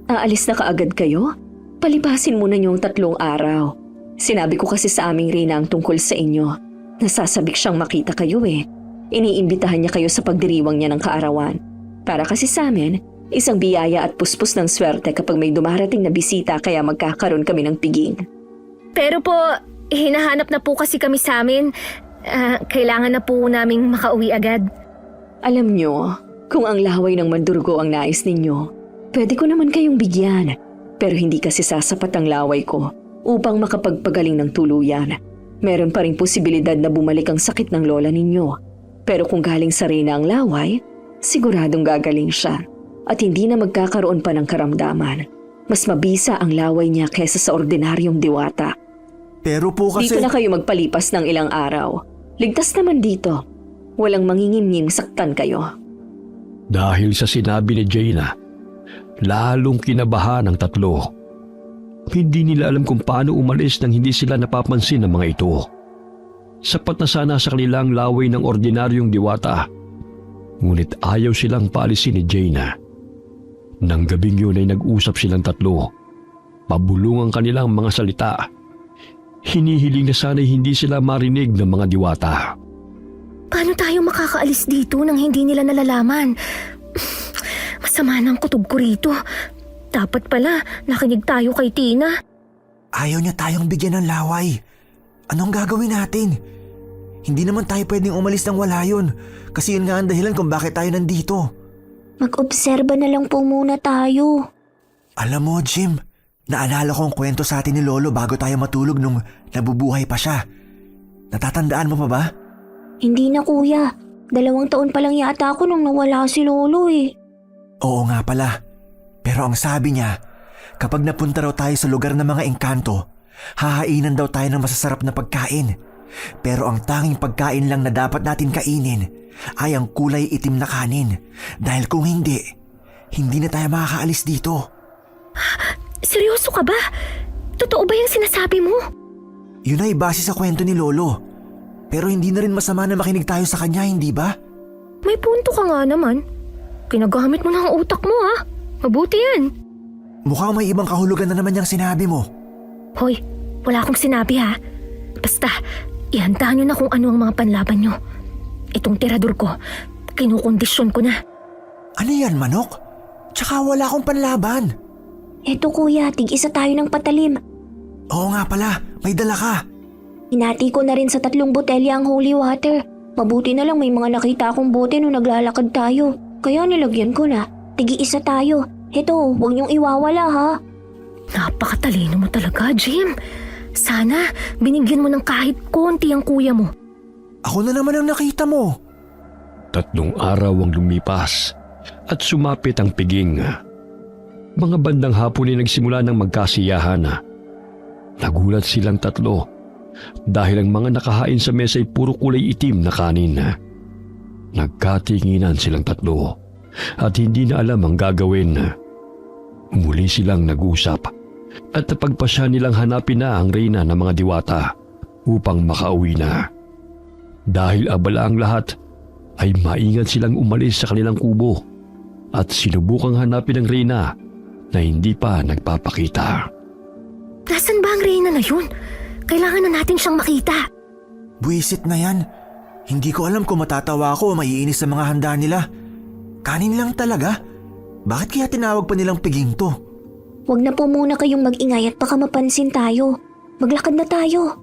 Aalis na kaagad kayo? Palipasin muna niyong 3 araw. Sinabi ko kasi sa aming Reyna ang tungkol sa inyo. Nasasabik siyang makita kayo eh. Iniimbitahan niya kayo sa pagdiriwang niya ng kaarawan. Para kasi sa amin, isang biyaya at puspos ng swerte kapag may dumarating na bisita kaya magkakaroon kami ng piging. Pero po, hinahanap na po kasi kami sa amin. Kailangan na po naming makauwi agad. Alam niyo, kung ang laway ng mandurgo ang nais ninyo, pwede ko naman kayong bigyan. Pero hindi kasi sasapat ang laway ko upang makapagpagaling ng tuluyan. Meron pa ring posibilidad na bumalik ang sakit ng lola ninyo. Pero kung galing sa Reyna ang laway, siguradong gagaling siya. At hindi na magkakaroon pa ng karamdaman. Mas mabisa ang laway niya kaysa sa ordinaryong diwata. Pero po kasi... Dito na kayo magpalipas ng ilang araw. Ligtas naman dito. Walang mangingimngim saktan kayo. Dahil sa sinabi ni Jaina, lalong kinabahan ang tatlo. Hindi nila alam kung paano umalis nang hindi sila napapansin ng mga ito. Sapat na sana sa kanilang laway ng ordinaryong diwata. Ngunit ayaw silang paalisin ni Jaina. Nang gabing yun ay nag-usap silang tatlo. Pabulong ang kanilang mga salita. Hinihiling na sana'y hindi sila marinig ng mga diwata. Paano tayo makakaalis dito nang hindi nila nalalaman? Masama ng kutob ko rito. Dapat pala nakinig tayo kay Tina. Ayaw niya tayong bigyan ng laway. Anong gagawin natin? Hindi naman tayo pwedeng umalis nang wala yun. Kasi yun nga ang dahilan kung bakit tayo nandito. Mag-obserba na lang po muna tayo. Alam mo, Jim, naalala ko ang kwento sa atin ni Lolo bago tayo matulog nung nabubuhay pa siya. Natatandaan mo pa ba? Hindi na, kuya. 2 taon pa lang yata ako nung nawala si Lolo eh. Oo nga pala. Pero ang sabi niya, kapag napunta raw tayo sa lugar ng mga engkanto, hahainan daw tayo ng masasarap na pagkain. Pero ang tanging pagkain lang na dapat natin kainin ay ang kulay itim na kanin. Dahil kung hindi, hindi na tayo makakaalis dito. Seryoso ka ba? Totoo ba yung sinasabi mo? Yun ay base sa kwento ni Lolo. Pero hindi na rin masama na makinig tayo sa kanya, hindi ba? May punto ka nga naman. Kinagamit mo na ang utak mo ha. Mabuti yan. Mukhang may ibang kahulugan na naman yung sinabi mo. Hoy, wala akong sinabi ha. Basta, ihanda nyo na kung ano ang mga panlaban nyo. Itong tirador ko, kinukondisyon ko na. Ano yan, manok? Tsaka wala akong panlaban. Eto kuya, tig-isa tayo ng patalim. Oo nga pala, may dala ka. Hinati ko na rin sa 3 botelya ang holy water. Mabuti na lang may mga nakita akong bote nung naglalakad tayo. Kaya nilagyan ko na. Tigi-isa tayo. Ito, huwag niyong iwawala ha. Napakatalino mo talaga, Jim. Sana binigyan mo ng kahit konti ang kuya mo. Ako na naman ang nakita mo. 3 araw ang lumipas at sumapit ang piging. Mga bandang hapon ay nagsimula ng magkasiyahan. Nagulat silang 3 dahil ang mga nakahain sa mesa ay puro kulay itim na kanin. Nagkatinginan silang 3 at hindi na alam ang gagawin. Muli silang nag-usap at napagpasya nilang hanapin na ang reyna ng mga diwata upang makauwi na. Dahil abala ang lahat, ay maingat silang umalis sa kanilang kubo at sinubukang hanapin ang reyna na hindi pa nagpapakita. Nasaan ba ang reyna na yun? Kailangan na natin siyang makita. Buwisit na yan. Hindi ko alam kung matatawa ako o maiinis sa mga handa nila. Kanin lang talaga. Bakit kaya tinawag pa nilang piging to? Huwag na po muna kayong mag-ingay at baka mapansin tayo. Maglakad na tayo.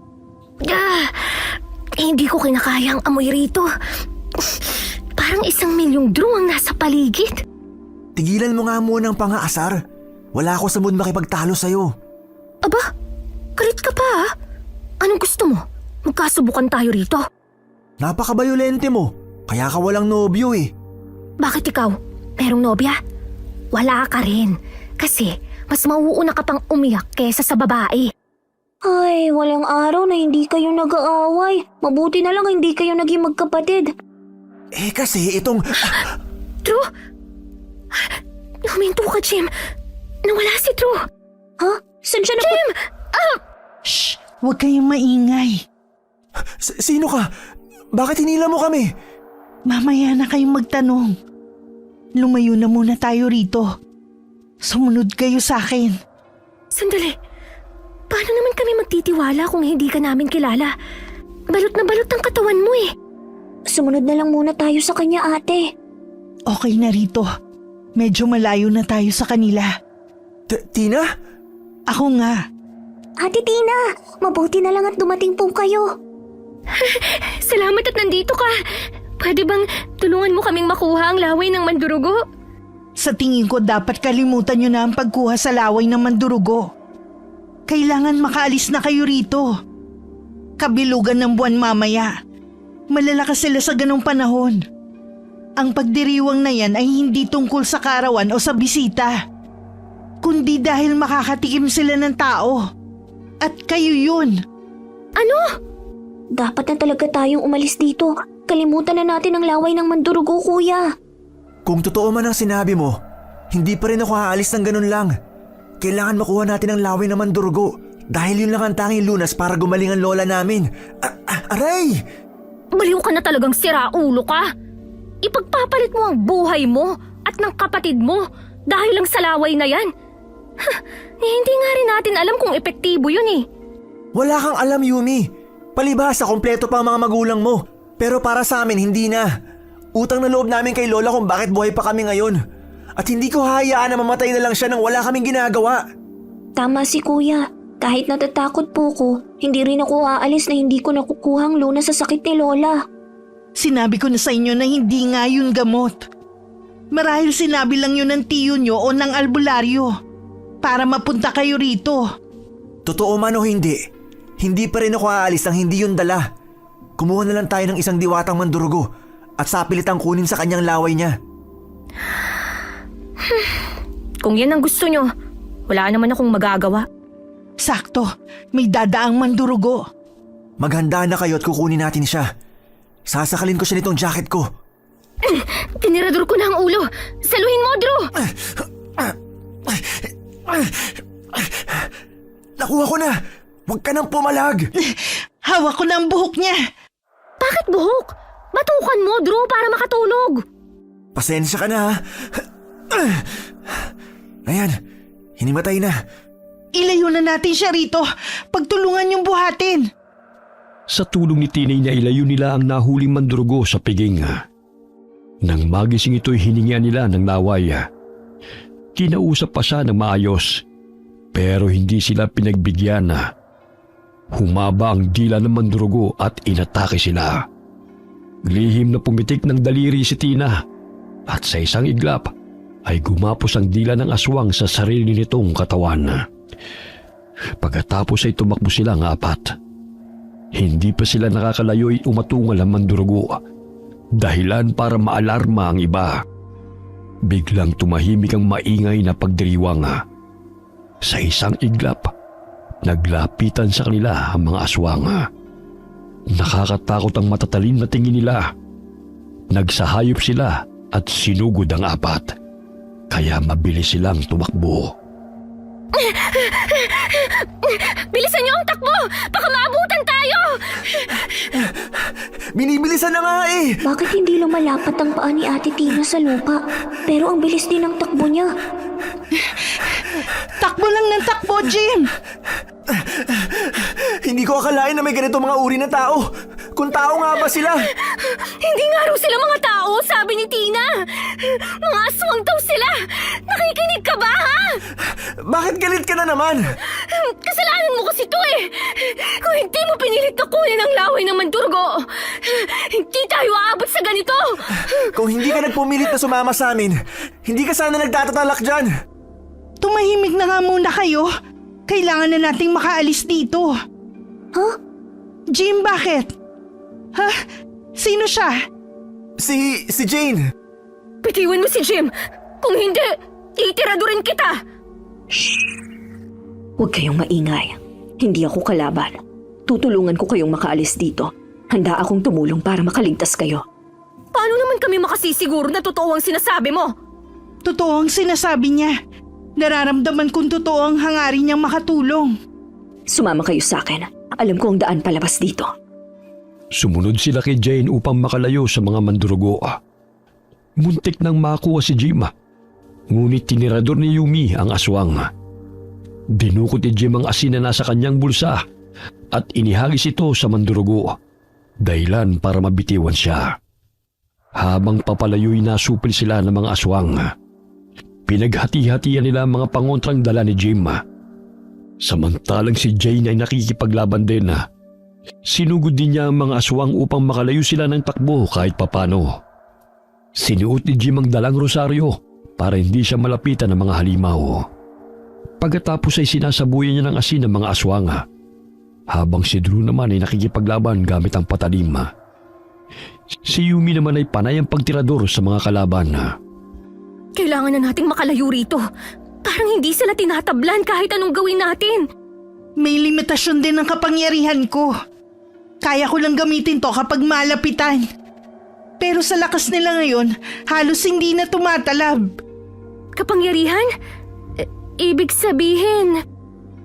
Hindi ko kinakaya ang amoy rito. Parang 1,000,000 draw ang nasa paligid. Tigilan mo nga muna ang pangaasar. Wala ako sa mood makipagtalo sa'yo. Aba, galit ka pa ah. Anong gusto mo? Magkasubukan tayo rito. Napakabayolente mo. Kaya ka walang nobyo eh. Bakit ikaw? Merong nobya? Wala ka rin. Kasi mas mauuna ka pang umiyak kesa sa babae. Ay, walang araw na hindi kayo nag-aaway. Mabuti na lang hindi kayo naging magkapatid. Eh kasi itong... Drew? Huminto ka, Jim. Nawala si Drew. Ha? Saan siya Jim! Shh! Huwag kayong maingay. Sino ka? Bakit hinila mo kami? Mamaya na kayong magtanong. Lumayo na muna tayo rito. Sumunod kayo sa akin. Sandali. Paano naman kami magtitiwala kung hindi ka namin kilala? Balot na balot ang katawan mo eh. Sumunod na lang muna tayo sa kanya, ate. Okay na rito. Medyo malayo na tayo sa kanila. Tina? Ako nga. Ate Tina, mabuti na lang at dumating po kayo. Salamat at nandito ka. Pwede bang tulungan mo kaming makuha ang laway ng mandurugo? Sa tingin ko dapat kalimutan nyo na ang pagkuha sa laway ng mandurugo. Kailangan makaalis na kayo rito. Kabilugan ng buwan mamaya. Malalakas sila sa ganong panahon. Ang pagdiriwang na yan ay hindi tungkol sa karawan o sa bisita, kundi dahil makakatikim sila ng tao. At kayo yun. Ano? Dapat na talaga tayong umalis dito. Kalimutan na natin ang laway ng mandurugo, kuya. Kung totoo man ang sinabi mo, hindi pa rin ako aalis ng ganun lang. Kailangan makuha natin ang laway ng mandurugo dahil yun lang ang tanging lunas para gumaling ang lola namin. Aray! Baliw ka na talagang siraulo ka. Ipagpapalit mo ang buhay mo at ng kapatid mo dahil lang sa laway na yan. Hindi nga rin natin alam kung epektibo yun eh. Wala kang alam, Yumi. Palibhasa, kompleto pa ang mga magulang mo. Pero para sa amin, hindi na. Utang na loob namin kay Lola kung bakit buhay pa kami ngayon. At hindi ko hayaan na mamatay na lang siya nang wala kaming ginagawa. Tama si kuya. Kahit natatakot po ko, hindi rin ako aalis na hindi ko nakukuhang lunas sa sakit ni Lola. Sinabi ko na sa inyo na hindi nga yun gamot. Marahil sinabi lang yun ng tiyo nyo o ng albularyo para mapunta kayo rito. Totoo man o hindi, hindi pa rin ako aalis nang hindi yun dala. Kumuha na lang tayo ng isang diwatang mandurugo at sapilitang kunin sa kanyang laway niya. Kung yan ang gusto nyo, wala naman akong magagawa. Sakto, may dadaang mandurugo. Maghanda na kayo at kukunin natin siya. Sasakalin ko siya nitong jacket ko. Tinirador ko na ang ulo. Saluhin mo, Drew! Nakuha ko na! Huwag ka nang pumalag! Hawak ko na ang buhok niya. Bakit buhok? Batukan mo, Drew, para makatulog. Pasensya ka na ha. Ayan, hinimatay na. Ilayo na natin siya rito. Pagtulungan yung buhatin. Sa tulong ni Tinay na ilayo nila ang nahuling mandurugo sa piging. Nang magising ito'y hiningian nila ng laway. Kinausap pa siya ng maayos, pero hindi sila pinagbigyan. Humaba ang dila ng mandurugo at inatake sila. Lihim na pumitik ng daliri si Tina at sa isang iglap ay gumapos ang dila ng aswang sa sarili nitong katawan. Pagkatapos ay tumakbo silang apat. Hindi pa sila nakakalayo ay umatungal ang mandurugo. Dahilan para maalarma ang iba. Biglang tumahimik ang maingay na pagdiriwang. Sa isang iglap, naglapitan sa kanila ang mga aswang. Nakakatakot ang matatalim na tingin nila. Nagsahayop sila at sinugod ang apat. Kaya mabilis silang tumakbo. Bilisan niyo ang takbo! Baka maabutan tayo! Binibilisan na nga eh! Bakit hindi lumalapat ang paa ni Ate Tina sa lupa? Pero ang bilis din ng takbo niya. Takbo lang ng takbo, Jim! Hindi ko akalain na may ganito mga uri na tao. Kung tao nga ba sila? Hindi nga raw sila mga tao, sabi ni Tina! Mga aswang daw sila! Nakikinig ka ba, ha? Bakit galit ka na naman? Kasalanan mo kasi to eh! Kung hindi mo pinilit na kunin ang laway ng mandurgo, hindi tayo aabot sa ganito! Kung hindi ka nagpumilit na sumama sa amin, hindi ka sana nagtatatalak dyan. Tumahimik na nga muna kayo. Kailangan na nating makaalis dito. Huh? Jim, bakit? Ha? Sino siya? Si Jane. Bitiwan mo si Jim! Kung hindi, itiradurin kita! Huwag kayong maingay. Hindi ako kalaban. Tutulungan ko kayong makaalis dito. Handa akong tumulong para makaligtas kayo. Paano naman kami makasisiguro na totoo ang sinasabi mo? Totoo ang sinasabi niya. Nararamdaman kong totoo ang hangarin niyang makatulong. Sumama kayo sa akin. Alam ko ang daan palabas dito. Sumunod sila kay Jane upang makalayo sa mga mandurugo. Muntik nang makuha si Jim. Ngunit tinirador ni Yumi ang aswang. Dinukot ni Jim ang asin na nasa kanyang bulsa at inihagis ito sa mandurugo. Dahilan para mabitiwan siya. Habang papalayo'y nasupil sila ng mga aswang. Pinaghati-hatian nila ang mga pangontrang dala ni Jim. Samantalang si Jane ay nakikipaglaban din. Sinugod din niya ang mga aswang upang makalayo sila ng takbo kahit papano. Sinuot ni Jim ang dalang rosaryo para hindi siya malapitan ng mga halimaw. Pagkatapos ay sinasabuyan niya ng asin ng mga aswang. Habang si Drew naman ay nakikipaglaban gamit ang patalim. Si Yumi naman ay panay ang pagtirador sa mga kalaban. Kailangan na nating makalayo rito. Parang hindi sila tinatablan kahit anong gawin natin. May limitasyon din ang kapangyarihan ko. Kaya ko lang gamitin to kapag malapitan. Pero sa lakas nila ngayon, halos hindi na tumatalab. Kapangyarihan? Ibig sabihin...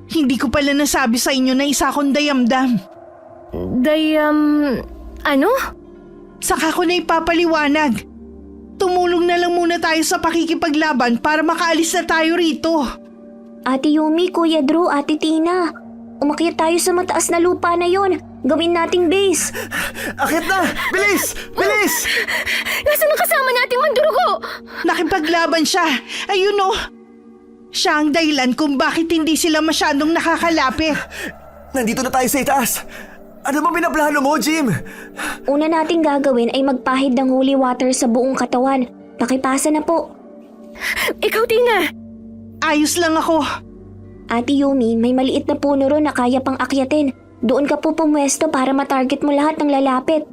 Hindi ko pala nasabi sa inyo na isa akong dayamdam. Ano? Saka ko na ipapaliwanag. Tumulong na lang muna tayo sa pakikipaglaban para makaalis na tayo rito. Ate Yumi, Kuya Drew, Ate Tina. Umakyat tayo sa mataas na lupa na yon. Gawin nating base. Akit na! Bilis! Bilis! Nasaan ang kasama nating mandurugo? Nakipaglaban siya. Ayun o. Siya ang dahilan kung bakit hindi sila masyadong nakakalapit. Nandito na tayo sa itaas. Ano bang binaplano mo, Jim? Una nating gagawin ay magpahid ng holy water sa buong katawan. Pakipasa na po. Ikaw, Tina. Ayos lang ako. Ate Yumi, may maliit na puno ron na kaya pang akyatin. Doon ka po pumwesto para matarget mo lahat ng lalapit.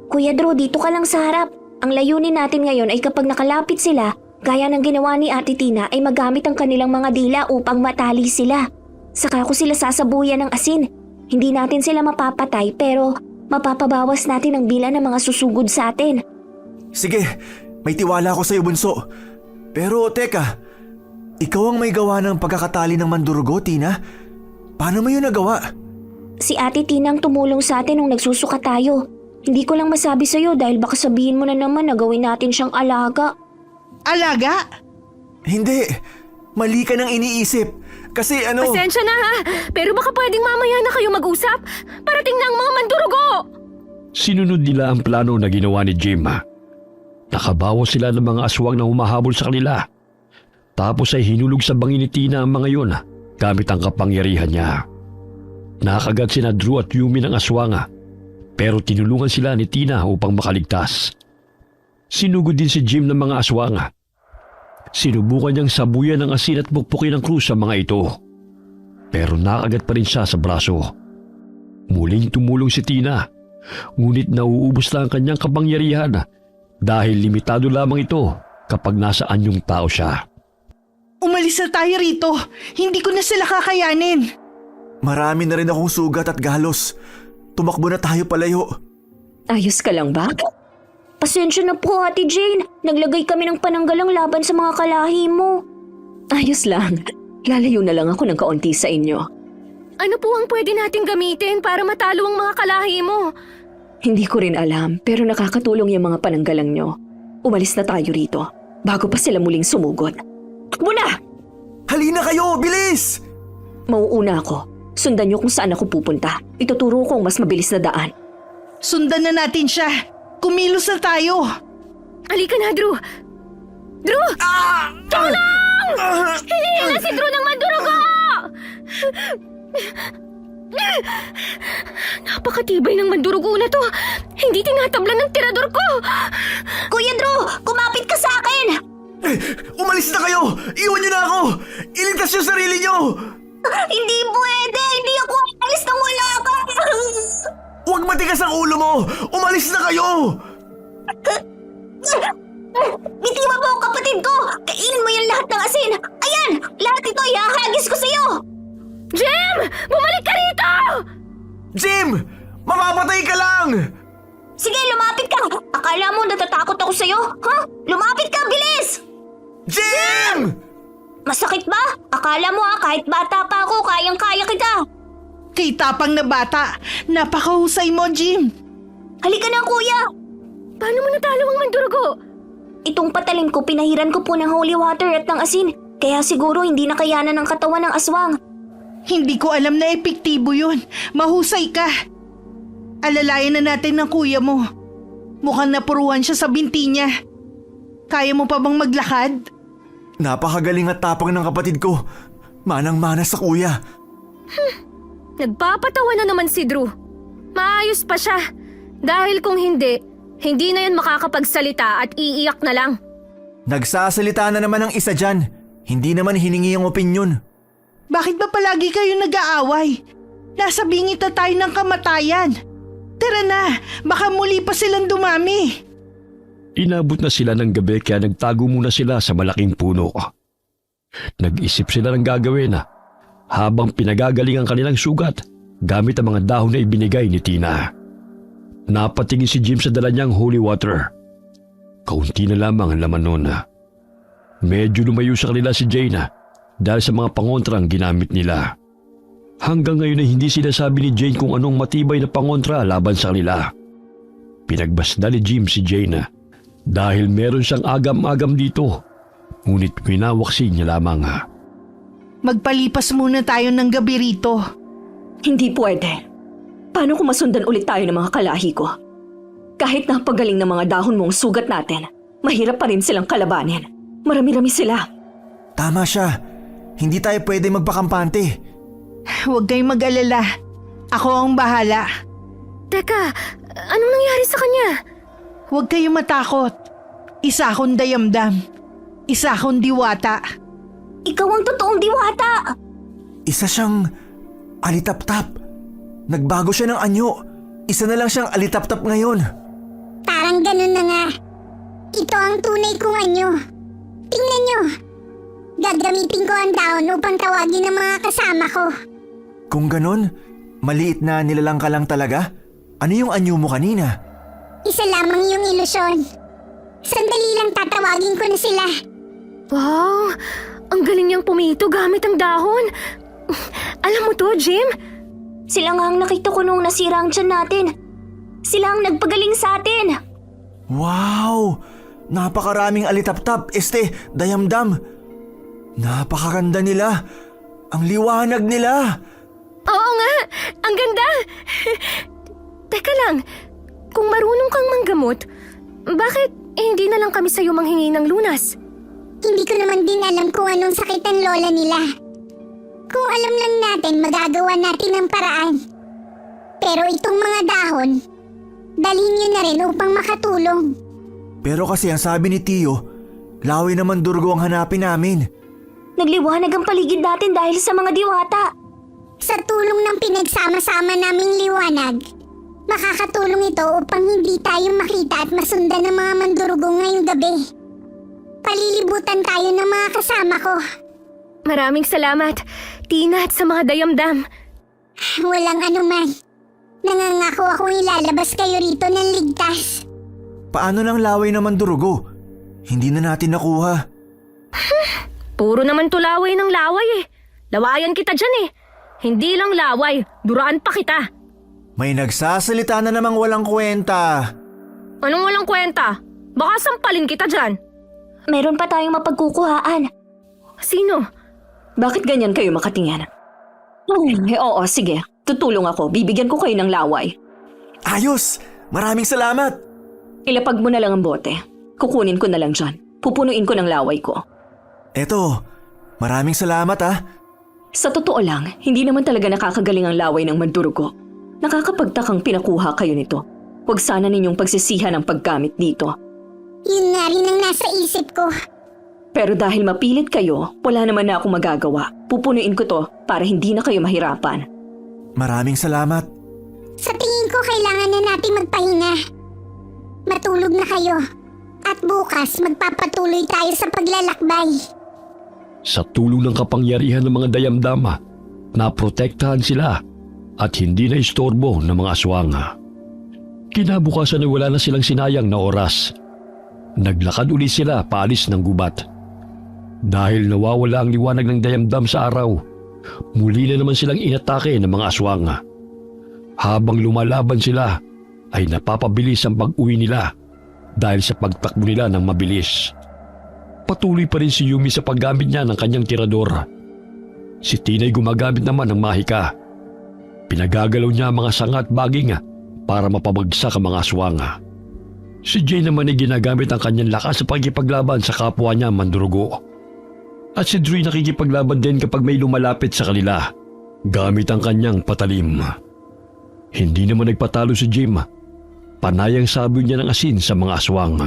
Kuya Drew, dito ka lang sa harap. Ang layunin natin ngayon ay kapag nakalapit sila, gaya ng ginawa ni Ate Tina ay magamit ang kanilang mga dila upang matali sila. Saka ko sila sasabuyan ng asin. Hindi natin sila mapapatay pero mapapabawas natin ang bilang ng mga susugod sa atin. Sige, may tiwala ako sa iyo, bunso. Pero teka, ikaw ang may gawa ng pagkakatali ng mandurugo, Tina? Paano mo yun nagawa? Si Ate Tina ang tumulong sa atin nung nagsusuka tayo. Hindi ko lang masabi sa'yo dahil baka sabihin mo na naman na gawin natin siyang alaga. Alaga? Hindi, mali ka nang iniisip. Kasi Pasensya na ha, pero baka pwedeng mamaya na kayo mag-usap. Parating na ang mga mandurugo. Sinunod nila ang plano na ginawa ni Jim. Nakabawas sila ng mga aswang na humahabol sa kanila. Tapos ay hinulog sa bangin ni Tina ang mga yun gamit ang kapangyarihan niya. Nakagad sina Drew at Yumi ng aswang pero tinulungan sila ni Tina upang makaligtas. Sinugod din si Jim ng mga aswang. Sinubukan niyang sabuyan ng asin at pukpukin ng krus sa mga ito. Pero nakagat pa rin siya sa braso. Muling tumulong si Tina, ngunit nauubos lang ang kanyang kapangyarihan dahil limitado lamang ito kapag nasa anyong tao siya. Umalis na tayo rito. Hindi ko na sila kakayanin. Marami na rin akong sugat at galos. Tumakbo na tayo palayo. Ayos ka lang ba? Pasensya na po, Ate Jane. Naglagay kami ng pananggalang laban sa mga kalahi mo. Ayos lang. Lalayo na lang ako ng kaunti sa inyo. Ano po ang pwede nating gamitin para matalo ang mga kalahi mo? Hindi ko rin alam pero nakakatulong yung mga pananggalang nyo. Umalis na tayo rito bago pa sila muling sumugod. Takbo na! Halina kayo! Bilis! Mauuna ako. Sundan nyo kung saan ako pupunta. Ituturo ko ang mas mabilis na daan. Sundan na natin siya. Kumilos na tayo. Halika na, Drew! Drew! Tulong! Hinihin na si Drew ng mandurugo! Napakatibay ng mandurugo na to. Hindi tinatablan ng tirador ko. Kuya Drew, kumapit ka sa akin! Umalis na kayo! Iwan niyo na ako! Iligtas yung sarili niyo! Hindi pwede! Hindi ako alis nang wala ka! Huwag matigas ang ulo mo! Umalis na kayo! Bitiwan mo ang kapatid ko! Kainin mo yung lahat ng asin! Ayan! Lahat ito ihahagis ko sa'yo! Jim! Bumalik ka rito! Jim! Mamamatay ka lang! Sige, lumapit ka! Akala mo natatakot ako sa'yo? Ha? Lumapit ka, bilis! Jim! Masakit ba? Akala mo kahit bata pa ako, kayang-kaya kita! Kay tapang na bata. Napakahusay mo, Jim. Halika na, kuya! Paano mo natalo ang mandurugo? Itong patalim ko, pinahiran ko po ng holy water at ng asin. Kaya siguro hindi nakayanan ng katawan ng aswang. Hindi ko alam na epektibo yun. Mahusay ka. Alalayan na natin ng kuya mo. Mukhang napuruhan siya sa binti niya. Kaya mo pa bang maglakad? Napakagaling at tapang ng kapatid ko. Manang-mana sa kuya. Nagpapatawa na naman si Drew. Maayos pa siya. Dahil kung hindi na yan makakapagsalita at iiyak na lang. Nagsasalita na naman ang isa dyan. Hindi naman hiningi ang opinyon. Bakit ba palagi kayo nag-aaway? Nasa bingit na tayo ng kamatayan. Tara na, baka muli pa silang dumami. Inabot na sila ng gabi kaya nagtago muna sila sa malaking puno. Nag-isip sila ng gagawin habang pinagagaling ang kanilang sugat gamit ang mga dahon na ibinigay ni Tina. Napatingin si Jim sa dala niyang holy water. Kaunti na lamang ang laman nun. Medyo lumayo sa kanila si Jane dahil sa mga pangontrang ginamit nila. Hanggang ngayon ay hindi sinasabi ni Jane kung anong matibay na pangontra laban sa kanila. Pinagbasda ni Jim si Jane dahil meron siyang agam-agam dito, ngunit winawaksi niya lamang. Magpalipas muna tayo ng gabi rito. Hindi pwede. Paano kung masundan ulit tayo ng mga kalahi ko? Kahit napagaling ng mga dahon mong sugat natin, mahirap pa rin silang kalabanin. Marami-rami sila. Tama siya. Hindi tayo pwede magpakampante. Huwag kayong mag-alala. Ako ang bahala. Teka, anong nangyari sa kanya? Huwag kayong matakot. Isa akong dayamdam. Isa akong diwata. Ikaw ang totoong diwata! Isa siyang alitap-tap. Nagbago siya ng anyo. Isa na lang siyang alitap-tap ngayon. Parang ganun na nga. Ito ang tunay kong anyo. Tingnan nyo. Gagamitin ko ang dahon upang tawagin ang mga kasama ko. Kung ganun, maliit na nilalang ka lang talaga? Ano yung anyo mo kanina? Isa lamang yung ilusyon. Sandali lang tatawagin ko na sila. Wow, ang galing niyang pumito gamit ang dahon. Alam mo to, Jim? Sila nga ang nakita ko nung nasira ang tiyan natin. Sila ang nagpagaling sa atin. Wow! Napakaraming alitap-tap, dayamdam. Napakaganda nila. Ang liwanag nila. Oo nga, ang ganda. Teka lang, kung marunong kang manggamot, bakit hindi na lang kami sa'yo manghingi ng lunas? Hindi ko naman din alam kung anong sakit ang lola nila. Kung alam lang natin, magagawa natin ang paraan. Pero itong mga dahon, dalhin nyo na rin upang makatulong. Pero kasi ang sabi ni Tio, Laway na Mandurgo ang hanapin namin. Nagliwanag ang paligid natin dahil sa mga diwata. Sa tulong ng pinagsama-sama naming liwanag, makakatulong ito upang hindi tayo makita at masundan ng mga Mandurugo ngayong gabi. Palilibutan tayo ng mga kasama ko. Maraming salamat, Tina at sa mga dayamdam. Walang anuman. Nangangako akong ilalabas kayo rito ng ligtas. Paano ng laway na Mandurugo? Hindi na natin nakuha. Puro naman to laway ng laway eh. Lawayan kita dyan eh. Hindi lang laway, duraan pa kita. May nagsasalita na namang walang kwenta. Anong walang kwenta? Baka sampalin kita dyan. Meron pa tayong mapagkukuhaan. Sino? Bakit ganyan kayo makatingin? Oo, sige. Tutulong ako. Bibigyan ko kayo ng laway. Ayos! Maraming salamat! Ilapag mo na lang ang bote. Kukunin ko na lang dyan. Pupunuin ko ng laway ko. Eto, maraming salamat ah. Sa totoo lang, hindi naman talaga nakakagaling ang laway ng Mandurugo. Nakakapagtakang pinakuha kayo nito. Huwag sana ninyong pagsisihan ang paggamit dito. Yun nga rin ang nasa isip ko. Pero dahil mapilit kayo, wala naman na akong magagawa. Pupunuin ko to para hindi na kayo mahirapan. Maraming salamat. Sa tingin ko kailangan na nating magpahinga. Matulog na kayo. At bukas magpapatuloy tayo sa paglalakbay. Sa tulong ng kapangyarihan ng mga dayamdama, naprotektahan sila at hindi na istorbo ng mga aswang. Kinabukasan ay wala na silang sinayang na oras. Naglakad uli sila paalis ng gubat. Dahil nawawala ang liwanag ng dayamdam sa araw, muli na naman silang inatake ng mga aswang. Habang lumalaban sila, ay napapabilis ang pag-uwi nila dahil sa pagtakbo nila ng mabilis. Patuloy pa rin si Yumi sa paggamit niya ng kanyang tirador. Si Tina ay gumagamit naman ng mahika. Pinagagalaw niya ang mga sanga at baging para mapabagsak ang mga aswang. Si Jay naman ay ginagamit ang kanyang lakas sa pagkipaglaban sa kapwa niya Mandurugo. At si Dre nakikipaglaban din kapag may lumalapit sa kanila, gamit ang kanyang patalim. Hindi naman nagpatalo si Jim. Panay ang sabi niya ng asin sa mga aswang.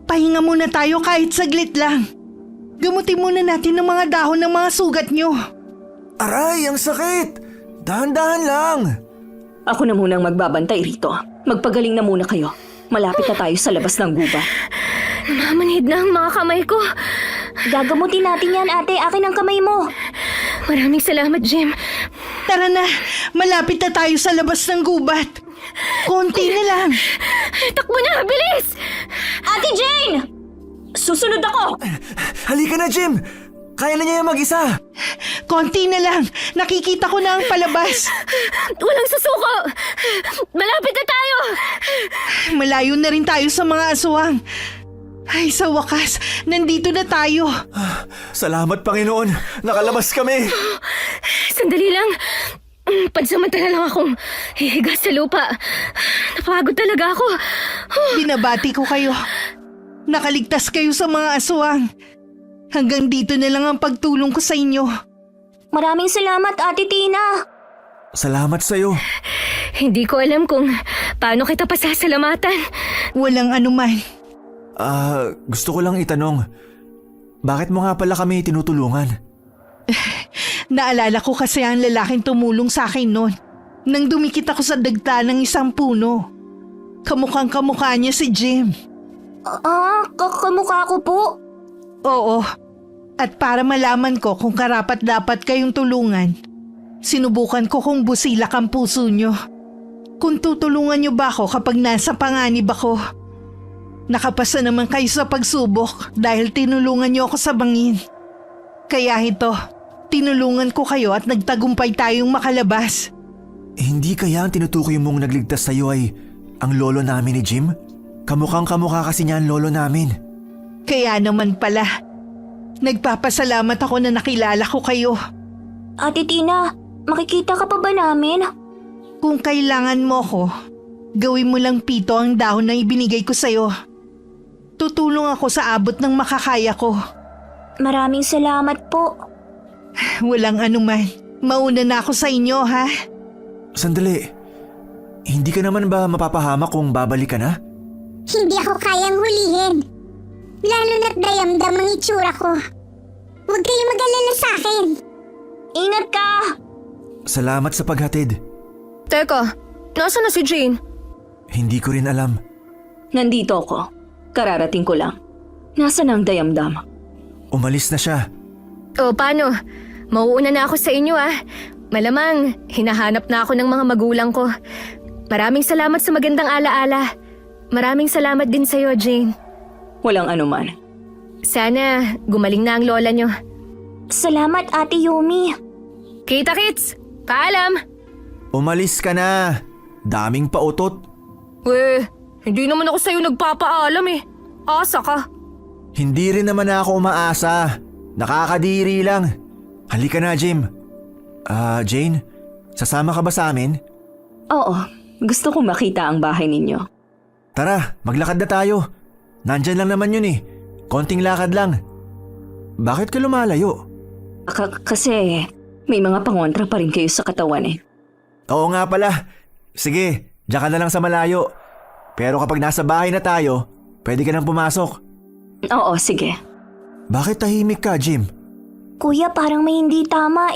Pahinga muna tayo kahit saglit lang. Gamutin muna natin ng mga dahon ng mga sugat nyo. Aray, ang sakit! Dahan-dahan lang! Ako na munang magbabantay rito. Magpagaling na muna kayo. Malapit na tayo sa labas ng gubat. Namamanhid na ang mga kamay ko. Gagamutin natin yan, ate. Akin ang kamay mo. Maraming salamat, Jim. Tara na, malapit na tayo sa labas ng gubat. Konti na lang. Takbo na, bilis! Ate Jane! Susunod ako! Halika na, Jim! Kaya na niya yung mag-isa! Konti na lang. Nakikita ko na ang palabas. Walang susuko! Malapit na tayo! Malayo na rin tayo sa mga aswang. Ay, sa wakas, nandito na tayo. Salamat, Panginoon! Nakalabas kami! Sandali lang. Pansamantala lang akong hihiga sa lupa. Napagod talaga ako. Binabati ko kayo. Nakaligtas kayo sa mga aswang. Hanggang dito na lang ang pagtulong ko sa inyo. Maraming salamat, Ate Tina. Salamat sa'yo. Hindi ko alam kung paano kita pasasalamatan. Walang anuman. Gusto ko lang itanong, bakit mo nga pala kami tinutulungan? Naalala ko kasi ang lalaking tumulong sa akin noon. Nang dumikit ako sa dagta ng isang puno. Kamukhang kamukha niya si Jim. Kamukha ko po. Oo. At para malaman ko kung karapat-dapat kayong tulungan, sinubukan ko kung busilak ang puso niyo. Kung tutulungan niyo ba ako kapag nasa panganib ako. Nakapasa naman kayo sa pagsubok dahil tinulungan niyo ako sa bangin. Kaya ito, tinulungan ko kayo at nagtagumpay tayong makalabas. Hindi kaya ang tinutukoy mong nagligtas sa'yo ay ang lolo namin ni Jim? Kamukhang kamukha kasi niya ang lolo namin. Kaya naman pala, nagpapasalamat ako na nakilala ko kayo. Ate Tina, makikita ka pa ba namin? Kung kailangan mo ko, gawin mo lang pito ang dahon na ibinigay ko sa'yo. Tutulong ako sa abot ng makakaya ko. Maraming salamat po. Walang anuman. Mauna na ako sa inyo, ha? Sandali, hindi ka naman ba mapapahamak kung babalik ka na? Hindi ako kayang hulihin. Lalo na't dayamdam ang itsura ko. Huwag kayong mag-alala sa akin. Ingat ka! Salamat sa paghatid. Teka, nasa na si Jane? Hindi ko rin alam. Nandito ako. Kararating ko lang. Nasaan ang dayamdam? Umalis na siya. O paano? Mauuna na ako sa inyo Malamang, hinahanap na ako ng mga magulang ko. Maraming salamat sa magandang alaala. Maraming salamat din sa'yo, Jane. Walang anuman. Sana gumaling na ang lola nyo. Salamat, Ate Yumi. Kita-kits! Paalam! Umalis ka na. Daming pautot. Hindi naman ako sa'yo nagpapaalam Asa ka. Hindi rin naman ako umaasa. Nakakadiri lang. Halika na, Jim. Jane, sasama ka ba sa amin? Oo, gusto kong makita ang bahay ninyo. Tara, maglakad na tayo. Nandyan lang naman yun Konting lakad lang. Bakit ka lumalayo? Kasi may mga pangontra pa rin kayo sa katawan Oo nga pala. Sige, diyan ka na lang sa malayo. Pero kapag nasa bahay na tayo, pwede ka nang pumasok. Oo, sige. Bakit tahimik ka, Jim? Kuya, parang may hindi tama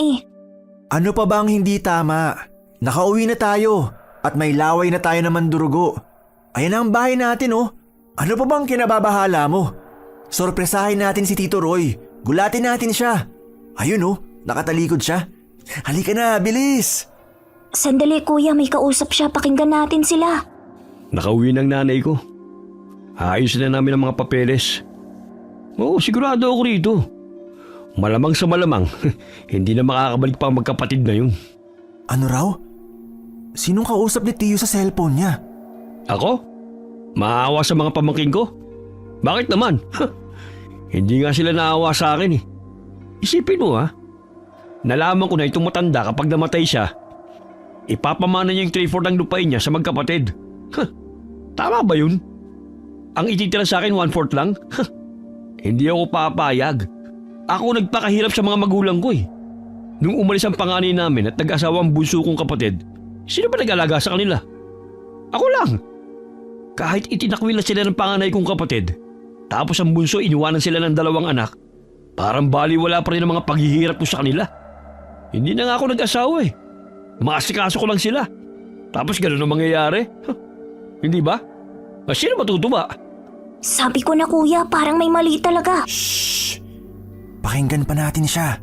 Ano pa bang hindi tama? Nakauwi na tayo at may laway na tayo na mandurugo. Ayan ang bahay natin Ano pa bang kinababahala mo? Sorpresahin natin si Tito Roy. Gulatin natin siya. Ayun nakatalikod siya. Halika na, bilis! Sandali, kuya, may kausap siya. Pakinggan natin sila. Nakauwi ng nanay ko. Ayusin na namin ang mga papeles. Oo, sigurado ako rito. Malamang sa malamang, hindi na makakabalik pa ang magkapatid na yun. Ano raw? Sinong kausap ni Tio sa cellphone niya? Ako? Maawa sa mga pamangkin ko? Bakit naman? Hindi nga sila naawa sa akin Isipin mo nalaman ko na itong matanda kapag namatay siya, ipapamana niya yung 3/4 ng lupain niya sa magkapatid. Tama ba yun? Ang ititira sa akin 1/4 lang? Hindi ako papayag. Ako nagpakahirap sa mga magulang ko Nung umalis ang panganay namin at nag-asawa ang bunso kong kapatid, sino ba nag-alaga sa kanila? Ako lang. Kahit itinakwil na sila ng panganay kong kapatid, tapos ang bunso iniwanan sila ng 2 anak, parang baliwala pa rin ang mga paghihirap ko sa kanila. Hindi na nga ako nag-asawa Maasikaso ko lang sila. Tapos ganun ang mangyayari. Hindi ba? Sino matutuwa? Sabi ko na, kuya, parang may mali talaga. Shh! Pakinggan pa natin siya.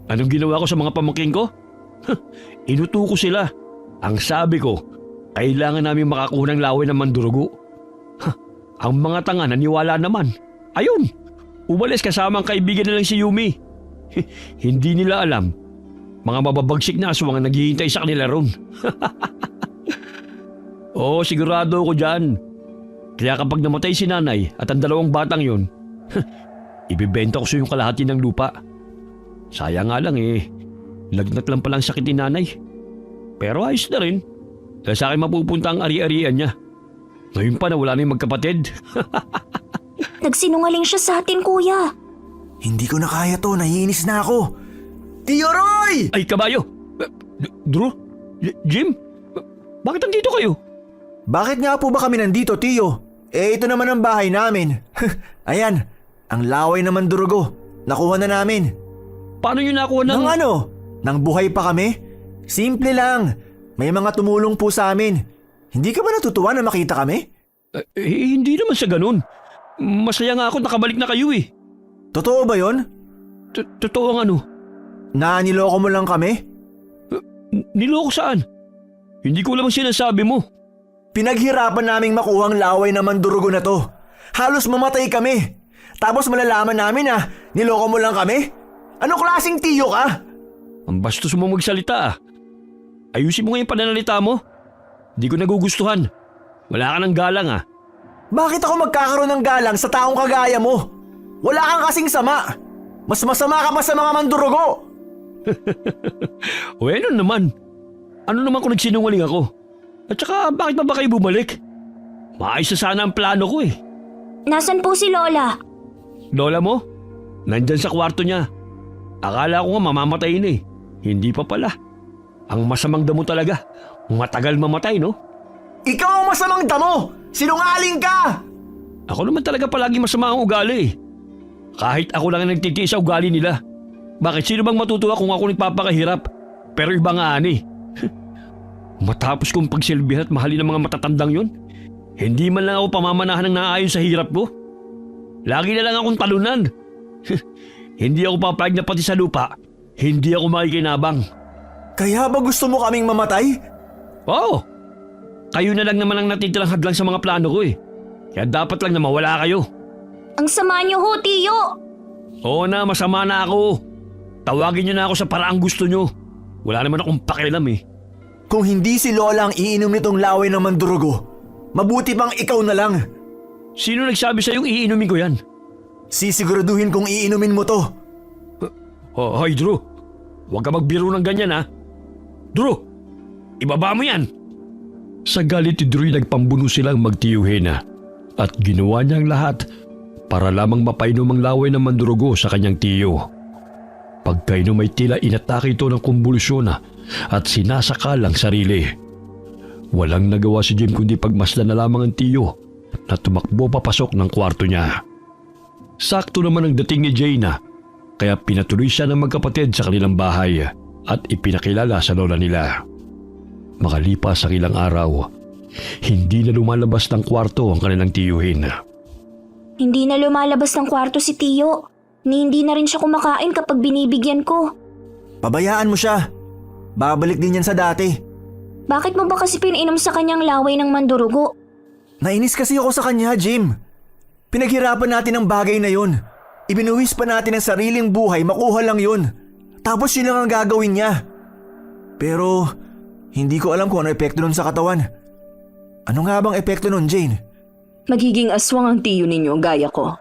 Anong ginawa ko sa mga pamangkin ko? Inuto ko sila. Ang sabi ko, kailangan namin makakuha ng laway ng mandurugo. Ang mga tanga naniwala naman. Ayun, umalis kasama ang kaibigan nilang si Yumi. Hindi nila alam. Mga mababagsik na aswang ang naghihintay sa kanila ron. Oo, sigurado ako dyan. Kaya kapag namatay si nanay at ang 2 batang yun, ibibenta ko sa yung kalahati ng lupa. Sayang nga lang lagnat lang palang sakit ni nanay. Pero ayos na rin. Dahil sa akin mapupunta ang ari-arian niya. Ngayon pa na wala na yung magkapatid. Nagsinungaling siya sa atin, kuya. Hindi ko na kaya to, naiinis na ako. Tio Roy! Ay, kabayo! Drew? Jim? Bakit andito kayo? Bakit nga po ba kami nandito, Tio? Ito naman ang bahay namin. Ayan, ang laway naman durugo. Nakuha na namin. Paano nyo nakuha ng... Nang ano? Nang buhay pa kami? Simple lang. May mga tumulong po sa amin. Hindi ka ba natutuwa na makita kami? Hindi naman sa ganun. Masaya nga ako nakabalik na kayo Totoo ba yon? Totoo ang ano? Na niloko mo lang kami? Niloko saan? Hindi ko lamang sinasabi mo. Pinaghirapan naming makuha ang laway na mandurugo na to. Halos mamatay kami. Tapos malalaman namin na niloko mo lang kami? Anong klaseng tiyo ka? Ang bastos mo magsalita Ayusin mo nga yung pananalita mo. Di ko nagugustuhan. Wala ka ng galang Bakit ako magkakaroon ng galang sa taong kagaya mo? Wala kang kasing sama. Mas masama ka pa sa mga mandurugo. O ano naman? Ano naman kung nagsinungaling ako? At saka bakit pa ba kayo bumalik? Maayos na sana ang plano ko Nasaan po si Lola? Lola mo? Nandyan sa kwarto niya. Akala ko nga mamamatay na Hindi pa pala. Ang masamang damo talaga. Matagal mamatay, no? Ikaw ang masamang damo! Sinungaling ka! Ako naman talaga palagi masama ang ugali. Kahit ako lang ang nagtitiis sa ugali nila. Bakit sino bang matutuwa kung ako nagpapakahirap? Pero iba nga ani. Matapos kong pagsilbihan at mahalin ng mga matatandang yun, hindi man lang ako pamamanahan ng naayon sa hirap ko. Lagi na lang akong talunan. Hindi ako papayag na pati sa lupa, hindi ako makikinabang. Kaya ba gusto mo kaming mamatay? Oo. Kayo na lang naman ang natitirang hadlang sa mga plano ko eh. Kaya dapat lang na mawala kayo. Ang sama niyo ho, Tiyo! Oo na, masama na ako. Tawagin niyo na ako sa paraang gusto niyo. Wala naman akong pakialam eh. Kung hindi si Lola ang iinom nitong laway ng mandurugo, mabuti pang ikaw na lang. Sino nagsabi sa'yong iinumin ko yan? Sisiguraduhin kong iinumin mo to. Hoy Drew, huwag ka magbiro ng ganyan ha. Drew, ibaba mo yan. Sa galit ni Drew nagpambuno silang magtiyuhin at ginawa niya ang lahat para lamang mapainom ang laway ng mandurugo sa kanyang tiyo. Pagkainom ay tila inatake ito ng kumbulusyon at sinasakal ang sarili. Walang nagawa si Jim kundi pagmasdan na lamang ang tiyo na tumakbo papasok ng kwarto niya. Sakto naman ang dating ni Jane kaya pinatuloy siya ng magkapatid sa kanilang bahay at ipinakilala sa lola nila. Makalipas ang ilang araw, hindi na lumalabas ng kwarto ang kanilang tiyuhin. Hindi na lumalabas ng kwarto si Tiyo. Ni hindi na rin siya kumakain kapag binibigyan ko. Pabayaan mo siya. Babalik din yan sa dati. Bakit mo ba kasi pinainom sa kanyang laway ng mandurugo? Nainis kasi ako sa kanya, Jim. Pinaghirapan natin ang bagay na yun. Ibinuwis pa natin ang sariling buhay, makuha lang yun. Tapos yun lang ang gagawin niya. Pero hindi ko alam kung ano epekto nun sa katawan. Ano nga bang epekto nun, Jane? Magiging aswang ang tiyo ninyo gaya ko.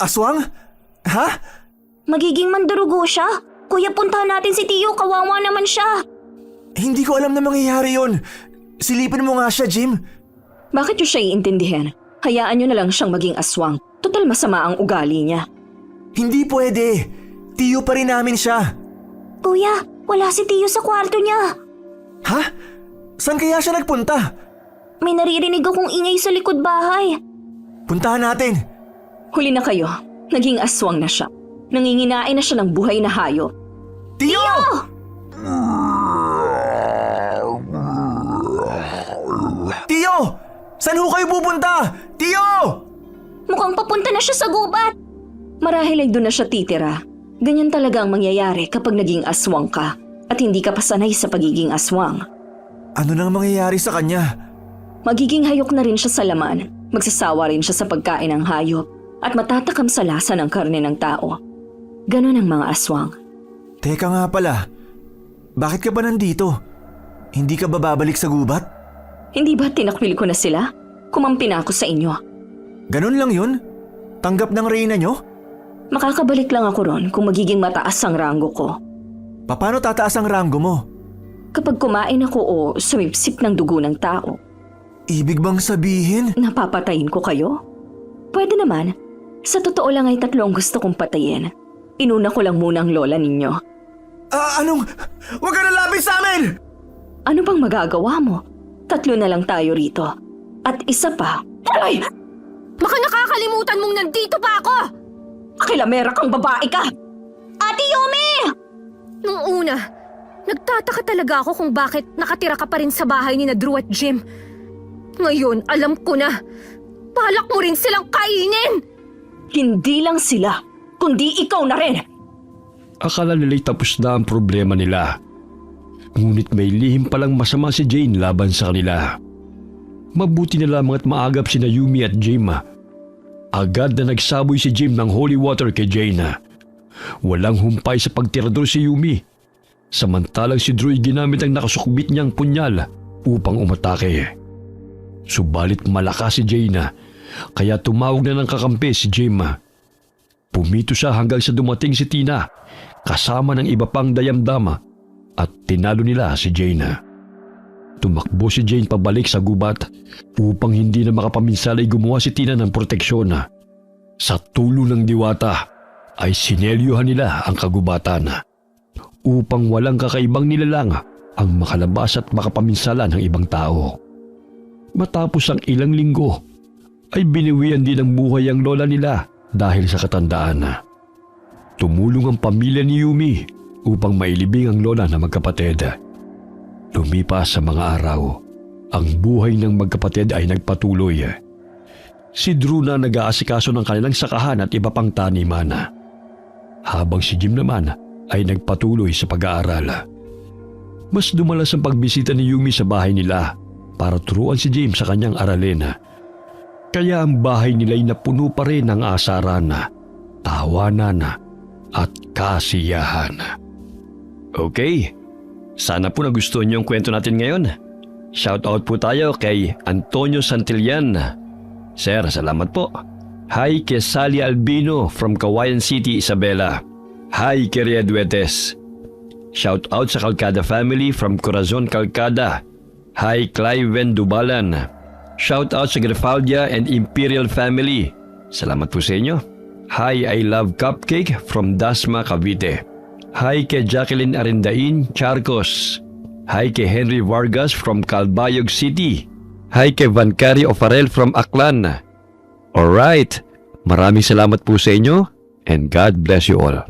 Aswang? Ha? Magiging mandurugo siya? Kuya, puntahan natin si Tiyo, kawawa naman siya. Hindi ko alam na mangyayari yun. Silipin mo nga siya, Jim. Bakit nyo siya iintindihin? Hayaan nyo na lang siyang maging aswang. Total masama ang ugali niya. Hindi pwede. Tiyo pa rin namin siya. Kuya, wala si Tiyo sa kwarto niya. Ha? Saan kaya siya nagpunta? May naririnig akong ingay sa likod bahay. Puntahan natin. Huli na kayo. Naging aswang na siya. Nanginginain na siya ng buhay na hayop. Tiyo! Tiyo! Saan ho kayo pupunta? Tiyo! Mukhang papunta na siya sa gubat. Marahil ay doon na siya titira. Ganyan talaga ang mangyayari kapag naging aswang ka at hindi ka pasanay sa pagiging aswang. Ano nang mangyayari sa kanya? Magiging hayok na rin siya sa laman. Magsasawa rin siya sa pagkain ng hayop at matatakam sa lasa ng karne ng tao. Ganon ang mga aswang. Teka nga pala, bakit ka ba nandito? Hindi ka ba babalik sa gubat? Hindi ba tinakwil ko na sila? Kumampi na ako sa inyo. Ganun lang yun? Tanggap ng reyna nyo? Makakabalik lang ako ron kung magiging mataas ang ranggo ko. Paano tataas ang ranggo mo? Kapag kumain ako o sumipsip ng dugo ng tao, Ibig bang sabihin? napapatayin ko kayo? Pwede naman. Sa totoo lang ay 3 ang gusto kong patayin. Inuna ko lang muna ang lola ninyo. Anong? Huwag ka nalapit sa amin! Ano bang magagawa mo? 3 na lang tayo rito. At isa pa. Ay! Baka nakakalimutan mong nandito pa ako! Akilamera kang babae ka! Ate Yumi! Nung una, nagtataka talaga ako kung bakit nakatira ka pa rin sa bahay ni na Drew at Jim. Ngayon, alam ko na. Balak mo rin silang kainin! Hindi lang sila, kundi ikaw na rin! Akala nila'y tapos na ang problema nila. Ngunit may lihim palang masama si Jane laban sa kanila. Mabuti na lamang at maagap sina Yumi at Jim. Agad na nagsaboy si Jim ng holy water kay Jane. Walang humpay sa pagtirador si Yumi. Samantalang si Drew ginamit ang nakasukbit niyang punyal upang umatake. Subalit malakas si Jane, kaya tumawag na ng kakampi si Jim. Pumito siya hanggang sa dumating si Tina kasama ng iba pang dayamdama at tinalo nila si Jane. Tumakbo si Jane pabalik sa gubat upang hindi na makapaminsala ay gumawa si Tina ng proteksyon. Sa tulong ng diwata ay sinelyuhan nila ang kagubatan upang walang kakaibang nilalang ang makalabas at makapaminsala ng ibang tao. Matapos ang ilang linggo ay biniwian din ng buhay ang lola nila dahil sa katandaan. Tumulong ang pamilya ni Yumi upang mailibing ang lola na magkapatid. Lumipas sa mga araw, ang buhay ng magkapatid ay nagpatuloy. Si Drew na nag-aasikaso ng kanilang sakahan at iba pang taniman. Habang si Jim naman ay nagpatuloy sa pag-aaral. Mas dumalas ang pagbisita ni Yumi sa bahay nila para turuan si Jim sa kanyang aralin. Kaya ang bahay nila ay napuno pa rin ng asaran, tawanan at kasiyahan. Okay, sana po nagustuhan niyo ang kwento natin ngayon. Shoutout po tayo kay Antonio Santillan. Sir, salamat po. Hi kay Sally Albino from Kawayan City, Isabela. Hi kay Ria Duetes. Shoutout sa Calcada family from Corazon, Calcada. Hi Cliven Dubalan. Shoutout sa Grefaldia and Imperial family. Salamat po sa inyo. Hi I Love Cupcake from Dasma, Cavite. Hi kay Jacqueline Arindain, Charcos. Hi kay Henry Vargas from Calbayog City. Hi kay Vancari Ofarel from Aklan. Alright, maraming salamat po sa inyo and God bless you all.